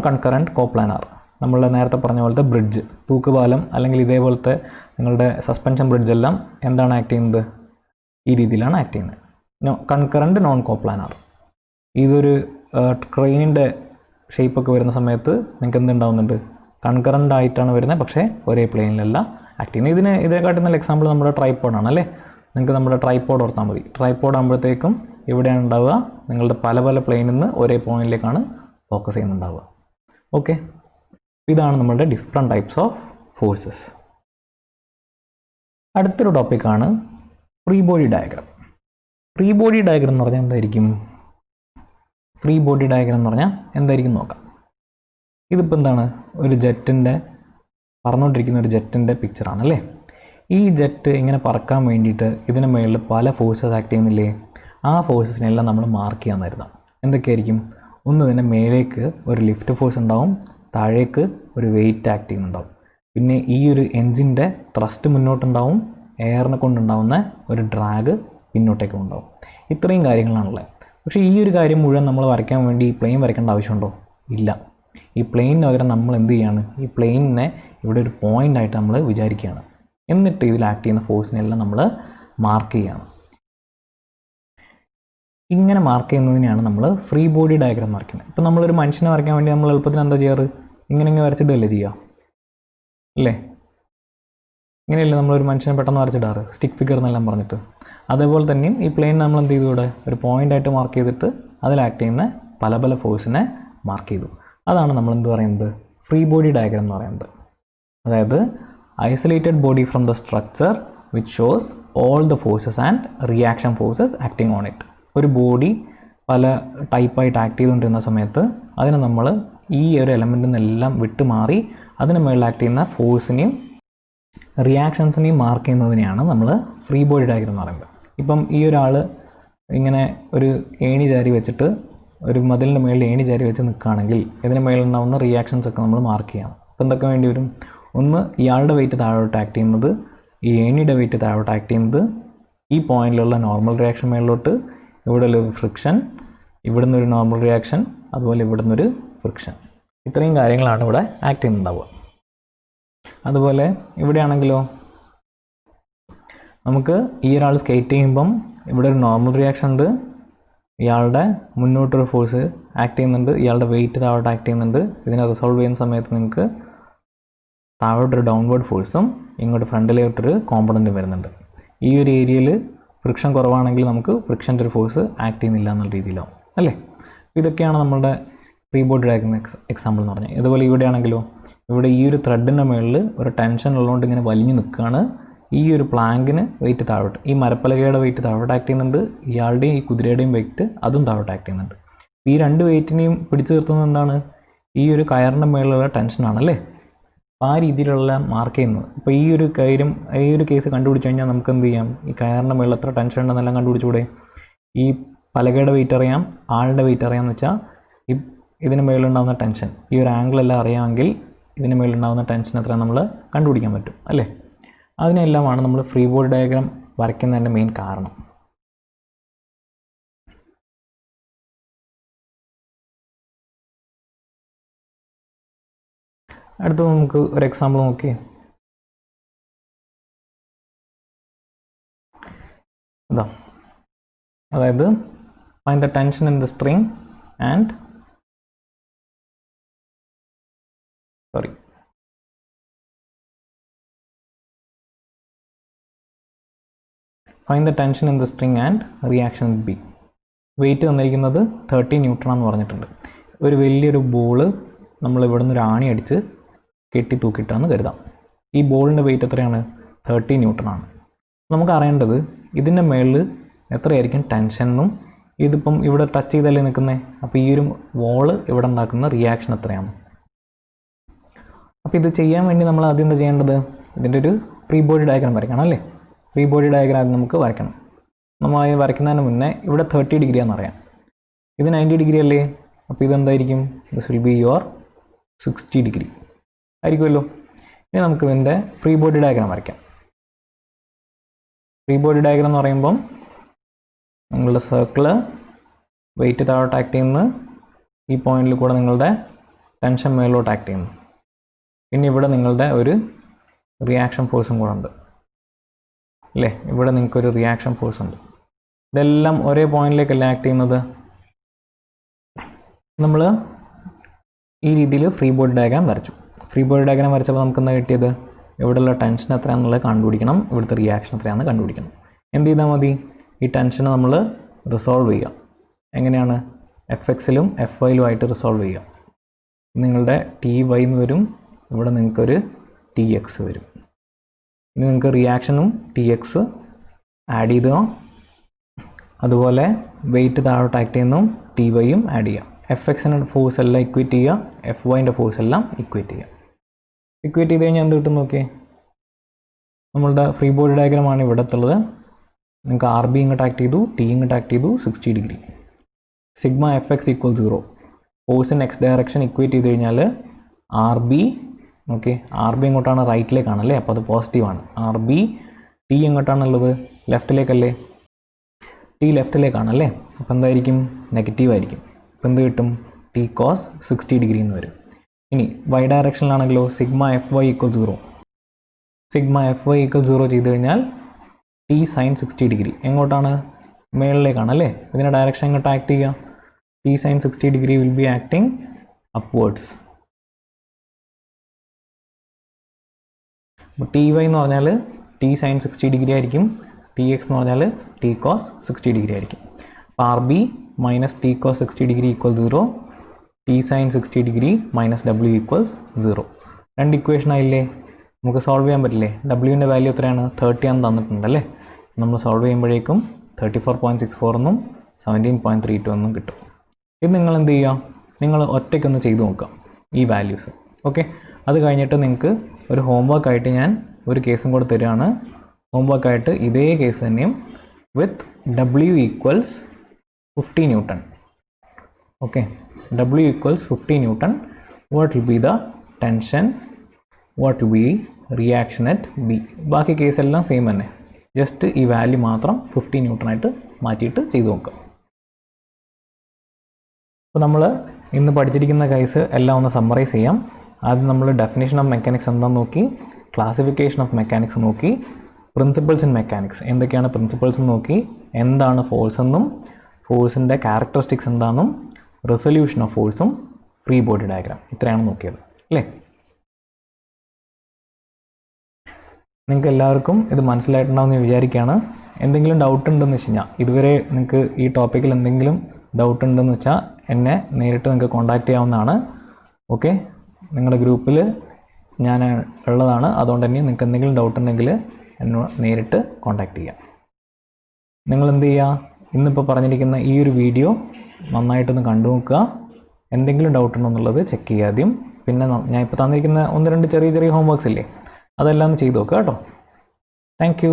കൺകറൻറ്റ് കോപ്ലാനാർ, നമ്മൾ നേരത്തെ പറഞ്ഞ പോലത്തെ ബ്രിഡ്ജ്, തൂക്കുപാലം അല്ലെങ്കിൽ ഇതേപോലത്തെ നിങ്ങളുടെ സസ്പെൻഷൻ ബ്രിഡ്ജെല്ലാം എന്താണ് ആക്ട് ചെയ്യുന്നത്, ഈ രീതിയിലാണ് ആക്ട് ചെയ്യുന്നത്. Concurrent non coplanar. ഇതൊരു ട്രെയിനിൻ്റെ ഷേപ്പൊക്കെ വരുന്ന സമയത്ത് നിങ്ങൾക്ക് എന്തുണ്ടാവുന്നുണ്ട്, കൺകറൻ്റ് ആയിട്ടാണ് വരുന്നത്, പക്ഷേ ഒരേ പ്ലെയിനിലല്ല ആക്ട് ചെയ്യുന്നത്. ഇതിനെക്കാട്ടി നല്ല എക്സാമ്പിൾ നമ്മുടെ ട്രൈപ്പോഡാണ് അല്ലേ. നിങ്ങൾക്ക് നമ്മുടെ ട്രൈപ്പോഡ് ഓർത്താൽ മതി. ട്രൈപ്പോഡ് ആകുമ്പോഴത്തേക്കും ഇവിടെയാണ് ഉണ്ടാവുക, നിങ്ങളുടെ പല പല പ്ലെയിനിൽ നിന്ന് ഒരേ പോയിന്റിലേക്കാണ് ഫോക്കസ് ചെയ്യുന്നുണ്ടാവുക. ഓക്കെ, ഇതാണ് നമ്മളുടെ ഡിഫറെൻറ്റ് ടൈപ്സ് ഓഫ് ഫോഴ്സസ്. അടുത്തൊരു ടോപ്പിക്കാണ് free body diagram. Free body diagram എന്ന് പറഞ്ഞാൽ എന്തായിരിക്കും, ഫ്രീ ബോഡി ഡയഗ്രാം എന്ന് പറഞ്ഞാൽ എന്തായിരിക്കും നോക്കാം. ഇതിപ്പോൾ എന്താണ്, ഒരു ജെറ്റിൻ്റെ പറന്നുകൊണ്ടിരിക്കുന്ന ഒരു ജെറ്റിൻ്റെ പിക്ചറാണ് അല്ലേ. ഈ ജെറ്റ് ഇങ്ങനെ പറക്കാൻ വേണ്ടിയിട്ട് ഇതിന് മുകളിൽ പല ഫോഴ്സസ് ആക്ട് ചെയ്യുന്നില്ലേ. ആ ഫോഴ്സസിനെല്ലാം നമ്മൾ മാർക്ക് ചെയ്യാമെന്നായിരുന്നു. എന്തൊക്കെയായിരിക്കും, ഒന്ന് ഇതിൻ്റെ മേലേക്ക് ഒരു ലിഫ്റ്റ് ഫോഴ്സ് ഉണ്ടാവും, താഴേക്ക് ഒരു വെയിറ്റ് ആക്ട് ചെയ്യുന്നുണ്ടാവും, പിന്നെ ഈ ഒരു എൻജിൻ്റെ ത്രസ്റ്റ് മുന്നോട്ടുണ്ടാവും, എയറിനെ കൊണ്ടുണ്ടാവുന്ന ഒരു ഡ്രാഗ് പിന്നോട്ടേക്കും ഉണ്ടാവും. ഇത്രയും കാര്യങ്ങളാണുള്ളത്. പക്ഷേ ഈ ഒരു കാര്യം മുഴുവൻ നമ്മൾ വരയ്ക്കാൻ വേണ്ടി ഈ പ്ലെയിൻ വരയ്ക്കേണ്ട ആവശ്യമുണ്ടോ, ഇല്ല. ഈ പ്ലെയിനിന് പകരം നമ്മൾ എന്ത് ചെയ്യാണ്, ഈ പ്ലെയിനിനെ ഇവിടെ ഒരു പോയിൻ്റായിട്ട് നമ്മൾ വിചാരിക്കുകയാണ്. എന്നിട്ട് ഇതിൽ ആക്ട് ചെയ്യുന്ന ഫോഴ്സിനെല്ലാം നമ്മൾ മാർക്ക് ചെയ്യുകയാണ്. ഇങ്ങനെ മാർക്ക് ചെയ്യുന്നതിനെയാണ് നമ്മൾ ഫ്രീ ബോഡി ഡയഗ്രാം മാർക്ക് ചെയ്യുന്നത്. ഇപ്പോൾ നമ്മളൊരു മനുഷ്യനെ വരയ്ക്കാൻ വേണ്ടി നമ്മൾ എളുപ്പത്തിന് എന്താ ചെയ്യാറ്, ഇങ്ങനെ വരച്ചിട്ടല്ലേ ചെയ്യുക അല്ലേ. ഇങ്ങനെയല്ലേ നമ്മളൊരു മനുഷ്യനെ പെട്ടെന്ന് വരച്ചിടാറ്, സ്റ്റിക്ക് ഫിഗർ എന്നെല്ലാം പറഞ്ഞിട്ട്. അതേപോലെ തന്നെയും ഈ പ്ലെയിൻ നമ്മൾ എന്ത് ചെയ്തു, ഇവിടെ ഒരു പോയിൻ്റായിട്ട് മാർക്ക് ചെയ്തിട്ട് അതിൽ ആക്ട് ചെയ്യുന്ന പല പല ഫോഴ്സിനെ മാർക്ക് ചെയ്തു. അതാണ് നമ്മൾ എന്ത് പറയുന്നത്, ഫ്രീ ബോഡി ഡയഗ്രാം എന്ന് പറയുന്നത്. അതായത് isolated body from the structure which shows all the forces and reaction forces acting on it. ഒരു ബോഡി പല ടൈപ്പായിട്ട് ആക്ട് ചെയ്തുകൊണ്ടിരുന്ന സമയത്ത് അതിനെ നമ്മൾ ഈ ഒരു എലമെൻറ്റിൽ നിന്നെല്ലാം വിട്ട് മാറി അതിന് മുകളിൽ ആക്ട് ചെയ്യുന്ന ഫോഴ്സിനെയും റിയാക്ഷൻസിനെയും മാർക്ക് ചെയ്യുന്നതിനെയാണ് നമ്മൾ ഫ്രീ ബോഡി ഡയഗ്രാം എന്ന് പറയുന്നത്. ഇപ്പം ഈ ഒരാൾ ഇങ്ങനെ ഒരു ഏണി ചാരി വെച്ചിട്ട് ഒരു മതിലിൻ്റെ മുകളിൽ ഏണി ചാരി വെച്ച് നിൽക്കുകയാണെങ്കിൽ ഇതിന് മുകളിലുണ്ടാകുന്ന റിയാക്ഷൻസ് ഒക്കെ നമ്മൾ മാർക്ക് ചെയ്യണം. അപ്പോൾ എന്തൊക്കെ വേണ്ടി വരും, ഒന്ന് ഇയാളുടെ വെയിറ്റ് താഴോട്ട് ആക്ട് ചെയ്യുന്നത്, ഈ ഏണിയുടെ വെയിറ്റ് താഴോട്ട് ആക്ട് ചെയ്യുന്നത്, ഈ പോയിന്റിലുള്ള നോർമൽ റിയാക്ഷൻ മേളിലോട്ട്, ഇവിടെ ഒരു ഫ്രിക്ഷൻ, ഇവിടുന്ന് ഒരു നോർമൽ റിയാക്ഷൻ, അതുപോലെ ഇവിടുന്ന് ഒരു ഫ്രിക്ഷൻ. ഇത്രയും കാര്യങ്ങളാണ് ഇവിടെ ആക്ട് ചെയ്യുന്നുണ്ടാവുക. അതുപോലെ ഇവിടെയാണെങ്കിലോ നമുക്ക് ഈ ഒരാൾ സ്കേറ്റ് ചെയ്യുമ്പം ഇവിടെ ഒരു നോർമൽ റിയാക്ഷൻ ഉണ്ട്, ഇയാളുടെ മുന്നോട്ടൊരു ഫോഴ്സ് ആക്ട് ചെയ്യുന്നുണ്ട്, ഇയാളുടെ വെയിറ്റ് താഴോട്ട് ആക്ട് ചെയ്യുന്നുണ്ട്. ഇതിനെ റിസോൾവ് ചെയ്യുന്ന സമയത്ത് നിങ്ങൾക്ക് താഴോട്ടൊരു ഡൗൺവേർഡ് ഫോഴ്സും ഇങ്ങോട്ട് ഫ്രണ്ടിലോട്ടൊരു കോമ്പണൻറ്റും വരുന്നുണ്ട്. ഈ ഒരു ഏരിയയിൽ ഫ്രിക്ഷൻ കുറവാണെങ്കിൽ നമുക്ക് ഫ്രിക്ഷൻ്റെ ഒരു ഫോഴ്സ് ആക്ട് ചെയ്യുന്നില്ല എന്നുള്ള രീതിയിലാവും അല്ലേ. ഇതൊക്കെയാണ് നമ്മളുടെ ഫ്രീ ബോഡി ഡയഗ്രാം എക്സാമ്പിൾ എന്ന് പറഞ്ഞാൽ. ഇതുപോലെ ഇവിടെയാണെങ്കിലോ ഇവിടെ ഈ ഒരു ത്രെഡിൻ്റെ മുകളിൽ ഒരു ടെൻഷൻ ഉള്ളതുകൊണ്ട് ഇങ്ങനെ വലിഞ്ഞ് നിൽക്കുകയാണ്. ഈ ഒരു പ്ലാങ്കിന് വെയിറ്റ് താഴോട്ട്, ഈ മരപ്പലകയുടെ വെയിറ്റ് താഴോട്ട് ആക്ട് ചെയ്യുന്നുണ്ട്, ഇയാളുടെയും ഈ കുതിരയുടെയും വെയിറ്റ് അതും താഴോട്ട് ആക്ട് ചെയ്യുന്നുണ്ട്. ഈ രണ്ട് വെയിറ്റിനെയും പിടിച്ചു നിർത്തുന്നത് എന്താണ്, ഈ ഒരു കയറിൻ്റെ മുകളിലുള്ള ടെൻഷനാണല്ലേ. അപ്പോൾ ആ രീതിയിലുള്ള മാർക്ക് ചെയ്യുന്നത്. അപ്പോൾ ഈ ഒരു കേസ് കണ്ടുപിടിച്ച് കഴിഞ്ഞാൽ നമുക്ക് എന്ത് ചെയ്യാം, ഈ കയറിൻ്റെ മുകളിൽ എത്ര ടെൻഷൻ ഉണ്ടെന്നെല്ലാം കണ്ടുപിടിച്ചുകൂടെ. ഈ പലകയുടെ വെയിറ്റ് അറിയാം, ആളുടെ വെയിറ്റ് അറിയാമെന്ന് വെച്ചാൽ ഇതിന് മുകളിലുണ്ടാകുന്ന ടെൻഷൻ, ഈ ഒരു ആംഗിളെല്ലാം അറിയാമെങ്കിൽ ഇതിന് മുകളിലുണ്ടാകുന്ന ടെൻഷൻ എത്ര നമ്മൾ കണ്ടുപിടിക്കാൻ പറ്റും അല്ലേ. അതിനെല്ലാമാണ് നമ്മൾ ഫ്രീ ബോഡി ഡയഗ്രാം വരയ്ക്കുന്നതിൻ്റെ മെയിൻ കാരണം. അടുത്തത് നമുക്ക് ഒരു എക്സാമ്പിൾ നോക്കി. ഇതാ, അതായത് find the tension in the string and find the tension in the string and reaction B. Weight തന്നിരിക്കുന്നത് 30 ന്യൂട്ടൺ എന്ന് പറഞ്ഞിട്ടുണ്ട്. ഒരു വലിയൊരു ബോള് നമ്മൾ ഇവിടെ നിന്ന് ഒരു ആണി അടിച്ച് കെട്ടി തൂക്കിയിട്ടാന്ന് കരുതാം. ഈ ബോളിൻ്റെ വെയിറ്റ് എത്രയാണ്, 30 ന്യൂട്ടൺ ആണ്. നമുക്ക് അറിയേണ്ടത് ഇതിൻ്റെ മുകളിൽ എത്രയായിരിക്കും ടെൻഷൻ എന്നും ഇതിപ്പം ഇവിടെ ടച്ച് ചെയ്തല്ലേ നിൽക്കുന്നത്. അപ്പോൾ ഈ ഒരു വോള് ഇവിടെ ഉണ്ടാക്കുന്ന റിയാക്ഷൻ എത്രയാണ്? അപ്പോൾ ഇത് ചെയ്യാൻ വേണ്ടി നമ്മൾ ആദ്യം എന്താ ചെയ്യേണ്ടത്? ഇതിൻ്റെ ഒരു ഫ്രീ ബോഡി ഡയഗ്രാം വരയ്ക്കണം അല്ലേ? ഫ്രീ ബോഡി ഡയഗ്രാം നമുക്ക് വരയ്ക്കണം. നമ്മൾ അത് വരയ്ക്കുന്നതിന് മുന്നേ ഇവിടെ 30 ഡിഗ്രി ആണെന്നറിയാം. ഇത് 90 ഡിഗ്രി അല്ലേ? അപ്പോൾ ഇതെന്തായിരിക്കും? This will be your 60 degree ആയിരിക്കുമല്ലോ. ഇനി നമുക്ക് ഇതിൻ്റെ ഫ്രീ ബോഡി ഡയഗ്രാം വരയ്ക്കാം. ഫ്രീ ബോഡി ഡയഗ്രാം എന്ന് പറയുമ്പം നിങ്ങളുടെ സർക്കിള് വെയിറ്റ് താഴോട്ട് ആക്ട് ചെയ്യുന്നു, ഈ പോയിന്റിൽ കൂടെ നിങ്ങളുടെ ടെൻഷൻ മേലോട്ട് ആക്ട് ചെയ്യുന്നു, പിന്നെ ഇവിടെ നിങ്ങളുടെ ഒരു റിയാക്ഷൻ ഫോഴ്സും കൂടെ ഉണ്ട് അല്ലേ? ഇവിടെ നിങ്ങൾക്കൊരു റിയാക്ഷൻ ഫോഴ്സ് ഉണ്ട്. ഇതെല്ലാം ഒരേ പോയിന്റിലേക്കല്ലേ ആക്ട് ചെയ്യുന്നത്? നമ്മൾ ഈ രീതിയിൽ ഫ്രീ ബോഡി ഡയഗ്രാം വരച്ചു. ഫ്രീ ബോഡി ഡയഗ്രാം വരച്ചപ്പോൾ നമുക്ക് എന്താ കിട്ടിയത്? ഇവിടെയുള്ള ടെൻഷൻ എത്രയാണെന്നുള്ളത് കണ്ടുപിടിക്കണം, ഇവിടുത്തെ റിയാക്ഷൻ എത്രയാണെന്ന് കണ്ടുപിടിക്കണം. എന്ത് ചെയ്താൽ മതി? ഈ ടെൻഷനെ നമ്മൾ റിസോൾവ് ചെയ്യുക. എങ്ങനെയാണ്? FXലും FYലുമായിട്ട് റിസോൾവ് ചെയ്യുക. നിങ്ങളുടെ TY എന്ന് വരും, ഇവിടെ നിങ്ങൾക്കൊരു TX വരും. ഇനി നിങ്ങൾക്ക് റിയാക്ഷനും TX ആഡ് ചെയ്തോ, അതുപോലെ വെയിറ്റ് താഴോട്ട് ആക്ട് ചെയ്യുന്നു, TYയും ആഡ് ചെയ്യാം. FXൻ്റെ ഫോഴ്സ് എല്ലാം ഇക്വേറ്റ് ചെയ്യുക, FYൻ്റെ ഫോഴ്സ് എല്ലാം ഇക്വേറ്റ് ചെയ്യുക. ഇക്വേറ്റ് ചെയ്ത് കഴിഞ്ഞാൽ എന്ത് കിട്ടും നോക്കിയേ? നമ്മളുടെ ഫ്രീ ബോഡി ഡയഗ്രാമാണ് ഇവിടത്തുള്ളത്. നിങ്ങൾക്ക് RB ഇങ്ങോട്ട് ആക്ട് ചെയ്തു, T ഇങ്ങോട്ട് ആക്ട് ചെയ്തു, 60 degree. Sigma FX = 0. Force in X direction equate ചെയ്ത് കഴിഞ്ഞാൽ RB, ഓക്കെ, RB ഇങ്ങോട്ടാണ്, റൈറ്റിലേക്കാണല്ലേ, അപ്പോൾ അത് പോസിറ്റീവാണ്. RB, T എങ്ങോട്ടാണുള്ളത്? ലെഫ്റ്റിലേക്കല്ലേ? T ലെഫ്റ്റിലേക്കാണല്ലേ, അപ്പോൾ എന്തായിരിക്കും? നെഗറ്റീവ് ആയിരിക്കും. അപ്പോൾ എന്ത് കിട്ടും? T cos 60 ഡിഗ്രി എന്ന് വരും. ഇനി Y ഡയറക്ഷനിലാണെങ്കിലോ സിഗ്മ FY = 0. സിഗ്മ FY = 0 ചെയ്ത് കഴിഞ്ഞാൽ T sin 60 ഡിഗ്രി എങ്ങോട്ടാണ്? മേളിലേക്കാണല്ലേ. ഇതിൻ്റെ ഡയറക്ഷൻ എങ്ങോട്ട് ആക്ട് ചെയ്യുക? T sin 60 degree will be acting upwards. അപ്പോൾ TY എന്ന് പറഞ്ഞാൽ T sin 60 ഡിഗ്രി ആയിരിക്കും, TX എന്ന് പറഞ്ഞാൽ T cos 60 ഡിഗ്രി ആയിരിക്കും. അപ്പോൾ RB - T cos 60 degree = 0, T sin 60 degree - W = 0. രണ്ട് ഇക്വേഷൻ ആയില്ലേ? നമുക്ക് സോൾവ് ചെയ്യാൻ പറ്റില്ലേ? Wൻ്റെ വാല്യൂ എത്രയാണ്? 30 ആണെന്ന് തന്നിട്ടുണ്ടല്ലേ. നമ്മൾ സോൾവ് ചെയ്യുമ്പോഴേക്കും 34.64 എന്നും 17.32 എന്നും കിട്ടും. ഇത് നിങ്ങൾ എന്ത് ചെയ്യുക? നിങ്ങൾ ഒറ്റയ്ക്കൊന്ന് ചെയ്ത് നോക്കുക ഈ വാല്യൂസ്. ഓക്കെ, അത് കഴിഞ്ഞിട്ട് നിങ്ങൾക്ക് ഒരു ഹോംവർക്കായിട്ട് ഞാൻ ഒരു കേസും കൂടെ തരികയാണ്. ഹോംവർക്കായിട്ട് ഇതേ കേസ് തന്നെയും വിത്ത് W = 50 newton. Okay, W = 50 newton. What will be the tension? What will be reaction at B? ബാക്കി കേസെല്ലാം സെയിം തന്നെ, ജസ്റ്റ് ഈ വാല്യൂ മാത്രം 50 ന്യൂട്ടണായിട്ട് മാറ്റിയിട്ട് ചെയ്ത് നോക്കാം. അപ്പോൾ നമ്മൾ ഇന്ന് പഠിച്ചിരിക്കുന്ന കേസ് എല്ലാം ഒന്ന് സമ്മറൈസ് ചെയ്യാം. ആദ്യം നമ്മൾ ഡെഫിനേഷൻ ഓഫ് മെക്കാനിക്സ് എന്താണെന്ന് നോക്കി, ക്ലാസിഫിക്കേഷൻ ഓഫ് മെക്കാനിക്സ് നോക്കി, പ്രിൻസിപ്പിൾസ് ഇൻ മെക്കാനിക്സ് എന്തൊക്കെയാണ് പ്രിൻസിപ്പിൾസ് എന്ന് നോക്കി, എന്താണ് ഫോഴ്സ് എന്നും ഫോഴ്സിൻ്റെ ക്യാരക്ടറിസ്റ്റിക്സ് എന്താണെന്നും, റെസൊല്യൂഷൻ ഓഫ് ഫോഴ്സും, ഫ്രീ ബോഡി ഡയഗ്രാം, ഇത്രയാണ് നോക്കിയത് അല്ലേ? നിങ്ങൾക്ക് എല്ലാവർക്കും ഇത് മനസ്സിലായിട്ടുണ്ടാവുമെന്ന് വിചാരിക്കുകയാണ്. എന്തെങ്കിലും ഡൗട്ട് ഉണ്ടെന്ന് വെച്ച് കഴിഞ്ഞാൽ, ഇതുവരെ നിങ്ങൾക്ക് ഈ ടോപ്പിക്കിൽ എന്തെങ്കിലും ഡൗട്ട് ഉണ്ടെന്ന് വെച്ചാൽ എന്നെ നേരിട്ട് നിങ്ങൾക്ക് കോൺടാക്റ്റ് ചെയ്യാവുന്നതാണ്. ഓക്കെ, നിങ്ങളുടെ ഗ്രൂപ്പിൽ ഞാൻ ഉള്ളതാണ്, അതുകൊണ്ട് തന്നെ നിങ്ങൾക്ക് എന്തെങ്കിലും ഡൗട്ട് ഉണ്ടെങ്കിൽ എന്നെ നേരിട്ട് കോൺടാക്റ്റ് ചെയ്യാം. നിങ്ങൾ എന്ത് ചെയ്യുക? ഇന്നിപ്പോൾ പറഞ്ഞിരിക്കുന്ന ഈ ഒരു വീഡിയോ നന്നായിട്ടൊന്ന് കണ്ടു നോക്കുക. എന്തെങ്കിലും ഡൗട്ട് ഉണ്ടോ എന്നുള്ളത് ചെക്ക് ചെയ്യുക ആദ്യം. പിന്നെ ഞാൻ ഇപ്പോൾ തന്നിരിക്കുന്ന 1-2 ചെറിയ ഹോംവർക്ക്സ് ഇല്ലേ, അതെല്ലാം ഒന്ന് ചെയ്ത് നോക്കുക കേട്ടോ. Thank you.